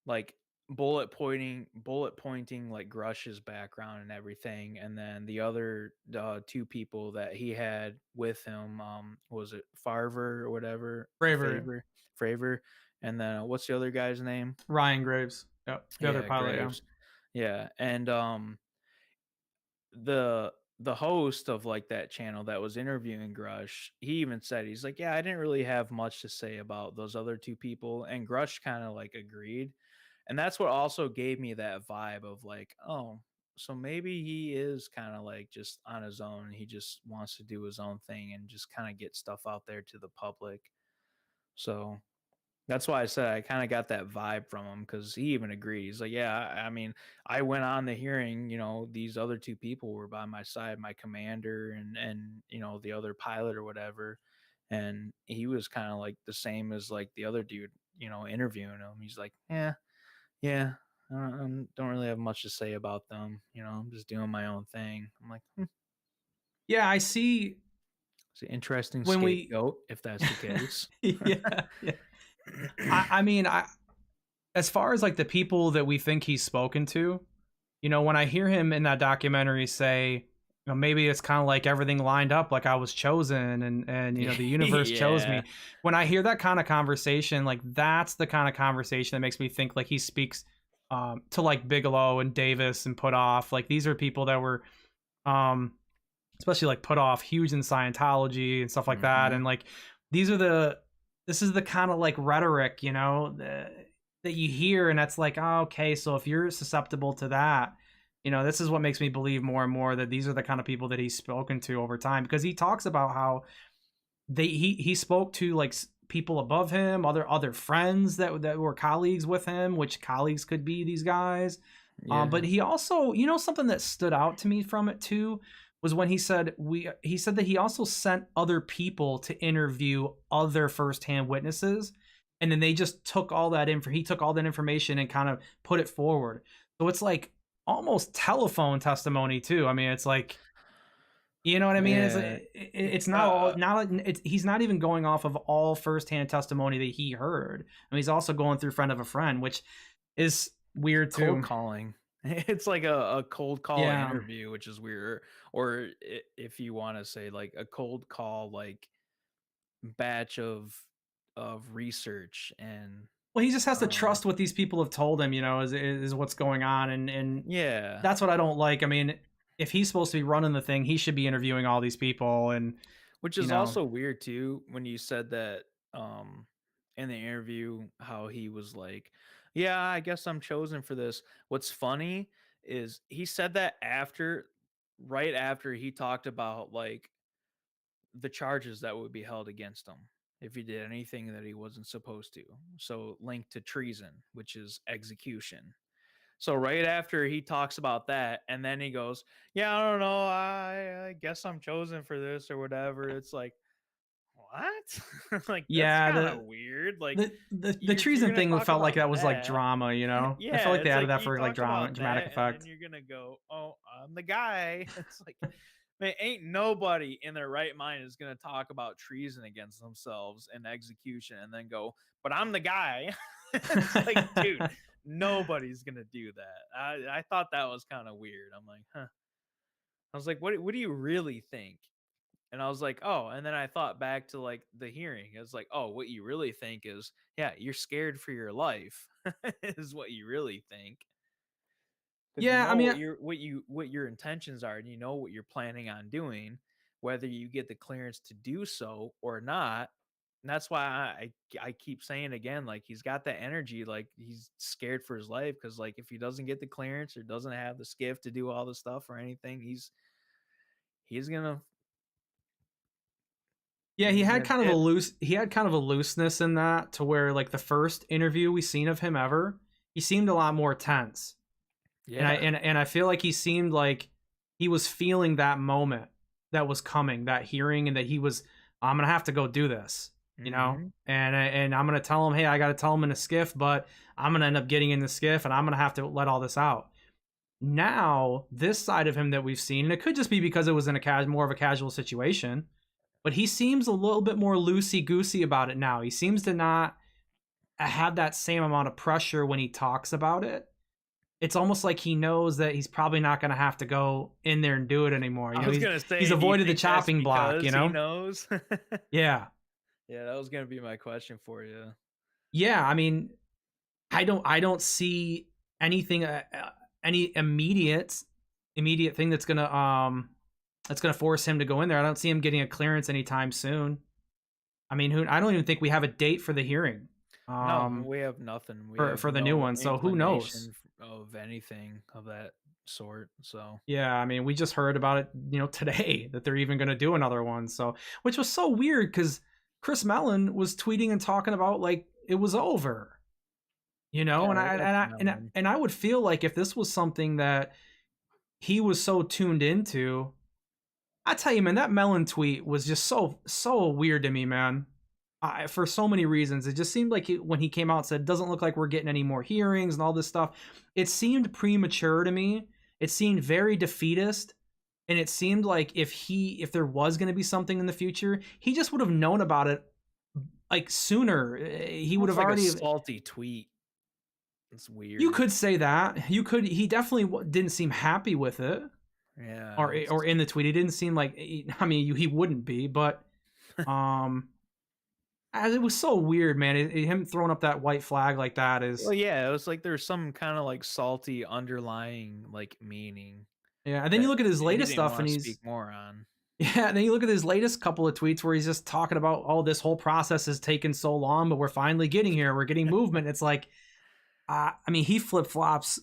like bullet pointing like Grush's background and everything. And then the other two people that he had with him, was it Farver or whatever, Braver, Fravor, and then what's the other guy's name? Ryan Graves. Yep, the other Yeah, pilot. Yeah. Graves. Yeah, and the the host of like that channel that was interviewing Grush, he even said, he's like, yeah, I didn't really have much to say about those other two people, and Grush kind of like agreed. And that's what also gave me that vibe of like, oh, so maybe he is kind of like just on his own. He just wants to do his own thing and just kind of get stuff out there to the public. So that's why I said I kind of got that vibe from him, because he even agreed. He's like, yeah, I mean, I went on the hearing, you know, these other two people were by my side, my commander and you know, the other pilot or whatever. And he was kind of like the same as like the other dude, you know, interviewing him. He's like, yeah, don't really have much to say about them. You know, I'm just doing my own thing. I'm like, Yeah, I see. it's an interesting When we scapegoat if that's the case. yeah, yeah. I mean, as far as like the people that we think he's spoken to, you know, when I hear him in that documentary say, you know, maybe it's kind of like everything lined up, like I was chosen, and you know, the universe chose Yeah, me. When I hear that kind of conversation, like that's the kind of conversation that makes me think like he speaks to like Bigelow and Davis and Put-Off. Like these are people that were um especially like Put-Off huge in Scientology and stuff like that. Mm-hmm. And like these are the this is the kind of like rhetoric, you know, that you hear, and that's like, oh, okay, so if you're susceptible to that, you know, this is what makes me believe more and more that these are the kind of people that he's spoken to over time, because he talks about how he spoke to like people above him, other friends that were colleagues with him, which colleagues could be these guys. But Yeah. he also, you know, something that stood out to me from it too was when he said that he also sent other people to interview other firsthand witnesses, and then they just took all that he took all that information and kind of put it forward. So it's like almost telephone testimony too. I mean, it's like, you know what I mean? It's Yeah. like, it's not all not it's he's not even going off of all firsthand testimony that he heard. I mean, he's also going through friend of a friend, which is weird Cold too. calling. It's like a cold call Yeah. interview, which is weird. Or if you want to say like a cold call, like batch of research and Well, he just has to um trust what these people have told him, you know, is what's going on, and yeah, that's what I don't like. I mean, if he's supposed to be running the thing, he should be interviewing all these people, and which you is know, also weird too when you said that um in the interview how he was like, yeah, I guess I'm chosen for this. What's funny is he said that after, right after he talked about like the charges that would be held against him if he did anything that he wasn't supposed to. So linked to treason, which is execution. So right after he talks about that, and then he goes, "Yeah, I don't know. I guess I'm chosen for this or whatever." It's like, what? Like that's yeah, kind of weird. Like the you're treason gonna thing talk felt like about that was like that. drama, you know. I felt Yeah, like they it's added like that you for like talked about dramatic that, and then effect. you're gonna go, "Oh, I'm the guy." It's like, man, ain't nobody in their right mind is gonna talk about treason against themselves and execution, and then go, "But I'm the guy." It's like, dude, nobody's gonna do that. I thought that was kind of weird. I'm like, huh. I was like, what do you really think? And I was like, oh, and then I thought back to like the hearing. It's like, oh, what you really think is, yeah, you're scared for your life, is what you really think. Because you Yeah, I know mean, what your intentions are, and you know what you're planning on doing, whether you get the clearance to do so or not. And that's why I keep saying again, like he's got that energy, like he's scared for his life, because like if he doesn't get the clearance or doesn't have the skiff to do all the stuff or anything, he's gonna yeah, he's gonna dip. he had kind of a looseness in that, to where like the first interview we seen of him ever, he seemed a lot more tense. And Yeah. I feel like he seemed like he was feeling that moment that was coming, that hearing, and that he was, I'm gonna have to go do this, you know, Hmm. and I'm gonna tell him, hey, I got to tell him in a skiff, but I'm gonna end up getting in the skiff, and I'm gonna have to let all this out. Now, this side of him that we've seen, and it could just be because it was in a more of a casual situation, but he seems a little bit more loosey goosey about it now. He seems to not have that same amount of pressure when he talks about it. It's almost like he knows that he's probably not going to have to go in there and do it anymore. You I know, was he's gonna he's say, do you avoided the think that's chopping block. You because he know, knows? yeah, Yeah, that was gonna be my question for you. yeah. I mean, I don't see anything, any immediate thing that's gonna force him to go in there. I don't see him getting a clearance anytime soon. I mean, I don't even think we have a date for the hearing. No, we have nothing. We For have the new no one. So who knows? inclination of anything of that sort. So Yeah, I mean, we just heard about it, you know, today, that they're even going to do another one. So, which was so weird because Chris Mellon was tweeting and talking about like it was over, you know, yeah, and well, I and that's I and I, Melon. and I would feel like if this was something that he was so tuned into, I tell you, man, that Mellon tweet was just so weird to me, man. For so many reasons, it just seemed like when he came out and said, "It doesn't look like we're getting any more hearings" and all this stuff, it seemed premature to me. It seemed very defeatist, and it seemed like if there was going to be something in the future, he just would have known about it like sooner. He would Almost have like a already. salty tweet. It's You weird. could say that. You could. He definitely didn't seem happy with it, Yeah, or it's in the tweet, he didn't seem like. I mean, he wouldn't be, but It was so weird, man. Him throwing up that white flag like that is Well, yeah, it was like there's some kind of like salty underlying like meaning yeah. And then you that look at his he latest didn't stuff, want and to he's speak more on. yeah. And then you look at his latest couple of tweets where he's just talking about, oh, this whole process has taken so long, but we're finally getting here. We're getting movement. It's like, I mean, he flip flops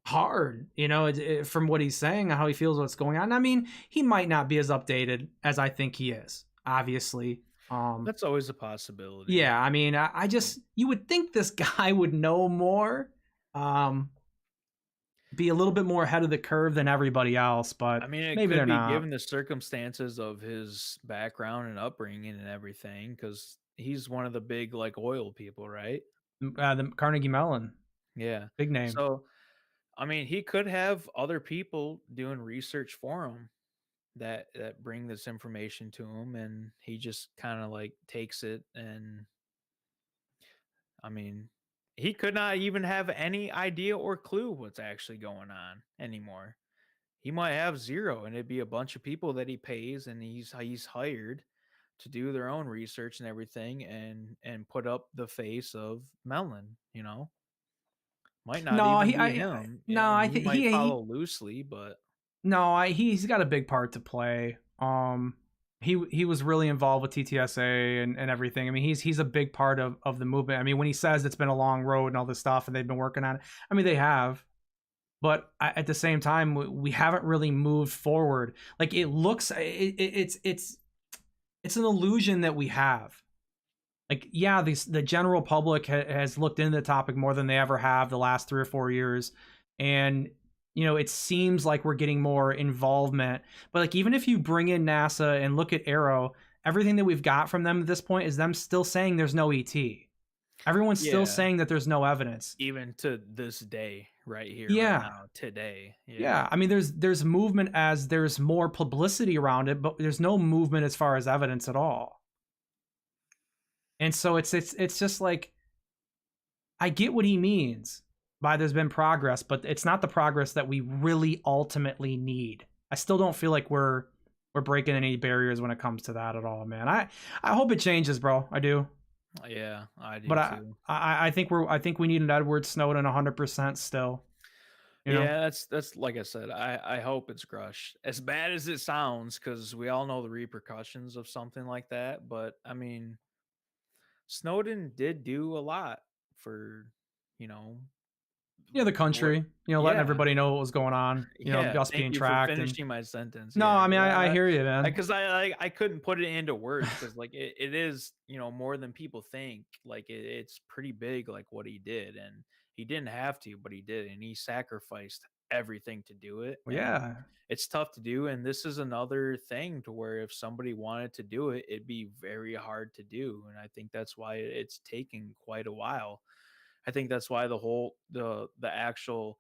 hard, from what he's saying, how he feels, what's going on. I mean, he might not be as updated as I think he is, obviously. That's always a possibility. Yeah, I mean, I Yeah. just you would think this guy would know more, um, be a little bit more ahead of the curve than everybody else, I but mean, it maybe could they're be not. given the circumstances of his background and upbringing and everything, because he's one of the big like oil people, right? The Carnegie Mellon, Yeah. big name. So, I mean, he could have other people doing research for him that bring this information to him, and he just kind of like takes it. And I mean, he could not even have any idea or clue what's actually going on anymore. He might have zero, and it'd be a bunch of people that he pays, and he's hired to do their own research and everything, and put up the face of Melon. Might not No, even he, be I him. no, I He think might follow loosely, but no, he's got a big part to play. He was really involved with TTSA and everything. I mean, he's a big part of the movement. I mean, when he says it's been a long road and all this stuff, and they've been working on it. I mean, they have, but at the same time, we haven't really moved forward. Like it looks, it's an illusion that we have. Like, yeah, the general public has looked into the topic more than they ever have the last 3 or 4 years, and it seems like we're getting more involvement. But like, even if you bring in NASA and look at Arrow, everything that we've got from them at this point is them still saying there's no ET. Everyone's still yeah, saying that there's no evidence. even to this day, right here, right Yeah, now, today, yeah. yeah. I mean, there's movement as there's more publicity around it, but there's no movement as far as evidence at all. And so it's just like, I get what he means by there's been progress, but it's not the progress that we really ultimately need. I still don't feel like we're breaking any barriers when it comes to that at all, man. I hope it changes, bro. I do. Yeah, I But do I too. I, I think we need an Edward Snowden 100% still, you know. Yeah, that's like I said, I hope it's Grush. As bad as it sounds, because we all know the repercussions of something like that. But I mean, Snowden did do a lot for, you know, Yeah, the what country, letting yeah, everybody know what was going on, yeah, us thank being you for tracked and finishing my sentence. no, Yeah, I mean because I hear you, man. I couldn't put it into words because like it is more than people think. Like it's pretty big, like what he did, and he didn't have to, but he did, and he sacrificed everything to do it, Well, and yeah. it's tough to do. And this is another thing to where if somebody wanted to do it, it'd be very hard to do, and I think that's why it's taking quite a while. I think that's why the actual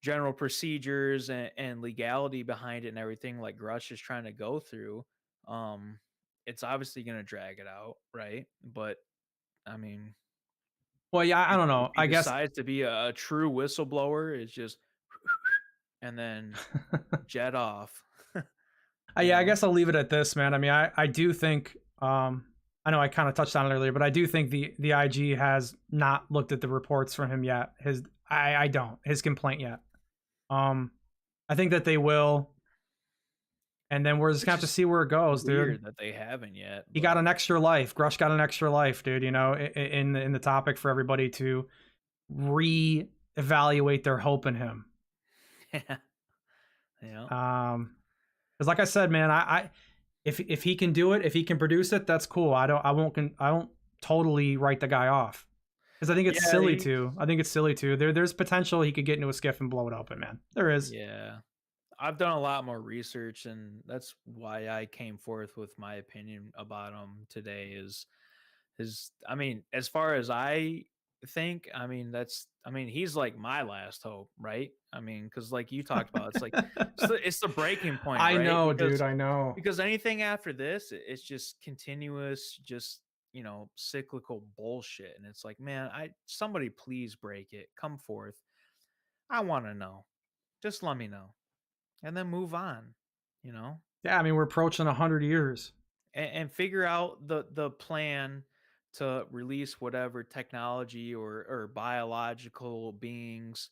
general procedures and legality behind it and everything like Grush is trying to go through, um, it's obviously going to drag it out, right? But I mean, Well, yeah, I don't if know. he I guess decides to be a true whistleblower, it's just and then jet off, you Yeah, I know? guess I'll leave it at this, man. I mean, I do think I know I kind of touched on it earlier, but I do think the IG has not looked at the reports from him yet. I don't his complaint yet. Um, I think that they will, and then we're just gonna Which have to is see where it goes, dude. weird that they haven't yet, He got but an extra life. Grush got an extra life, dude. In the topic for everybody to re-evaluate their hope in him. yeah, yeah. Because like I said, man, I if he can do it, if he can produce it, that's cool. I won't totally write the guy off because I think it's Yeah, silly he too. I think it's silly too. There's potential he could get into a skiff and blow it open, man. There is. yeah. I've done a lot more research, and that's why I came forth with my opinion about him today. Is I mean, as far as I think, I mean, he's like my last hope, right? I mean, because like you talked about, it's like it's the breaking point, I right? know, dude. I know. Because anything after this, it's just continuous, just cyclical bullshit, and it's like, man, I somebody please break it, come forth. I want to know. Just let me know and then move on, you know? Yeah, I mean we're approaching 100 years. and figure out the plan to release whatever technology or biological beings,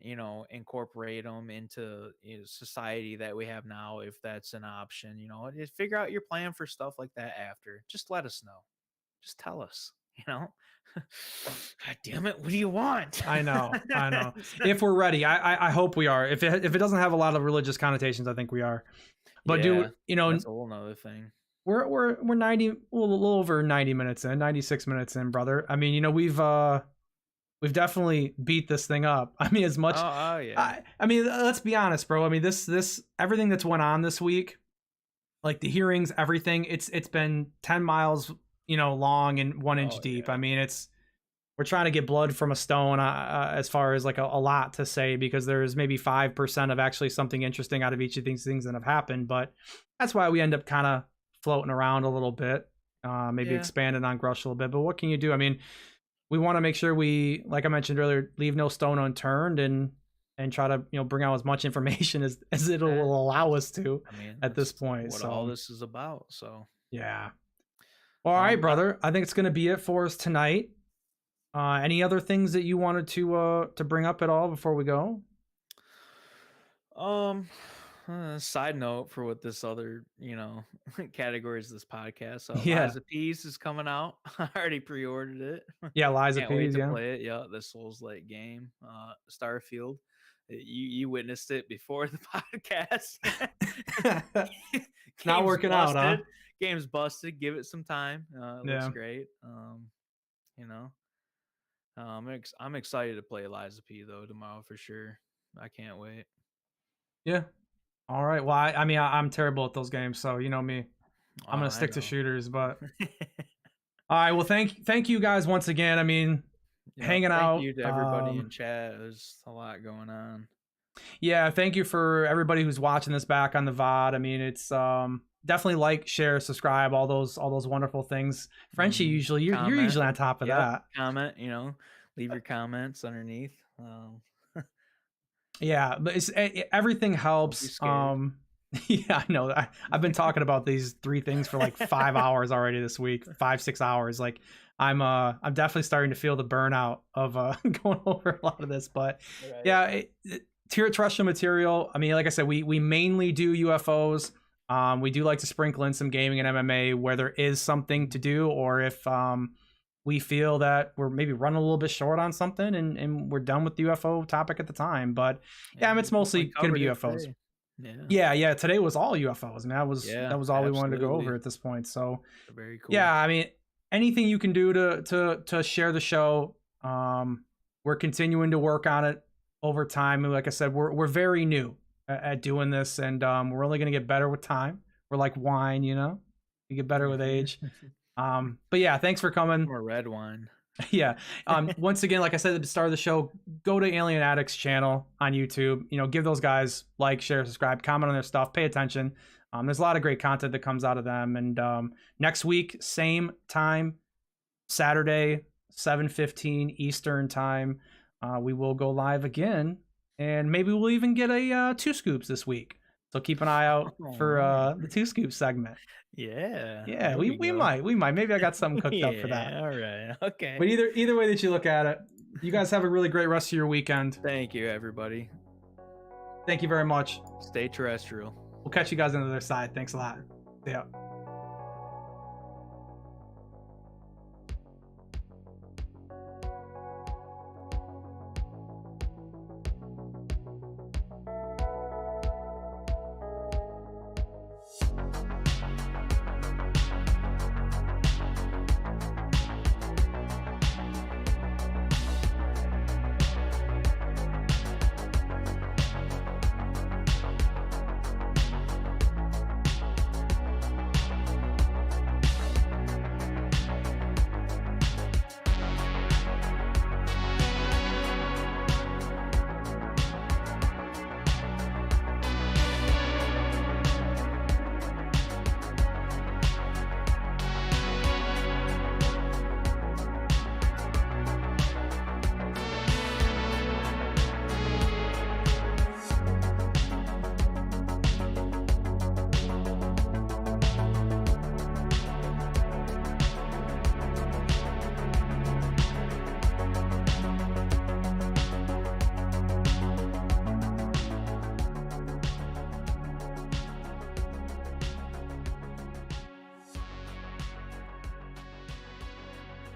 incorporate them into, society that we have now, if that's an option. Just figure out your plan for stuff like that after. Just let us know. Just tell us. God damn it! What do you want? I know. If we're ready, I hope we are. If it doesn't have a lot of religious connotations, I think we are. But Yeah, do that's a whole nother thing. we're 90, a little over 90 minutes in, 96 minutes in, brother. I mean, we've definitely beat this thing up. I mean, as much. Oh yeah. I mean, let's be honest, bro. I mean, this everything that's went on this week, like the hearings, everything. It's been 10 miles, long and 1 inch deep. Yeah. I mean, we're trying to get blood from a stone, as far as like a lot to say, because there's maybe 5% of actually something interesting out of each of these things that have happened. But that's why we end up kind of floating around a little bit, maybe expanding on Grush a little bit. But what can you do? I mean, we want to make sure we, like I mentioned earlier, leave no stone unturned and try to bring out as much information as it will allow us to. I mean, at this point. what So all this is about. So yeah. All right, brother. I think it's gonna be it for us tonight. Any other things that you wanted to bring up at all before we go? Side note for what this other, category is this podcast. So Yeah. Lies of Peace is coming out. I already pre-ordered it. Yeah, Lies of Can't wait Peace, to yeah. play it. Yeah, the Souls-like game. Starfield. You witnessed it before the podcast. Not working out, huh? Game's busted. Give it some time. It looks great. I'm excited to play Lies of P though tomorrow for sure. I can't wait. Yeah. All right. Well, I mean, I'm terrible at those games, so you know me. I'm gonna stick to shooters, but all right. Well, thank you guys once again. I mean, hanging out. Thank you to everybody in chat. There's a lot going on. Yeah, thank you for everybody who's watching this back on the VOD. I mean, it's definitely like, share, subscribe, all those wonderful things. Frenchie, usually you're usually on top of that. Comment, leave your comments underneath. Yeah, but everything helps. Yeah, I know. I've been talking about these 3 things for like 5 hours already this week, 5-6 hours. Like I'm definitely starting to feel the burnout of going over a lot of this. But yeah, terrestrial material. I mean, like I said, we mainly do UFOs. We do like to sprinkle in some gaming and MMA where there is something to do, or if we feel that we're maybe running a little bit short on something and we're done with the UFO topic at the time. But yeah, I mean, it's mostly going to be UFOs. Yeah. Today was all UFOs. I mean, that was all we wanted to go over at this point. So very cool. Yeah, I mean, anything you can do to share the show. We're continuing to work on it over time. And like I said, we're very new at doing this, and we're only going to get better with time. We're like wine, you get better with age. But yeah, thanks for coming. More red wine. Yeah. Once again, like I said at the start of the show, go to Alien Addicts channel on YouTube. Give those guys like, share, subscribe, comment on their stuff, pay attention. There's a lot of great content that comes out of them. And next week, same time, Saturday, 7:15 Eastern time, we will go live again, and maybe we'll even get a 2 scoops this week. So keep an eye out for the 2 scoop segment. Yeah, we might. Maybe I got something cooked up for that. All right, okay. But either way that you look at it, you guys have a really great rest of your weekend. Thank you, everybody. Thank you very much. Stay terrestrial. We'll catch you guys on the other side. Thanks a lot. See ya.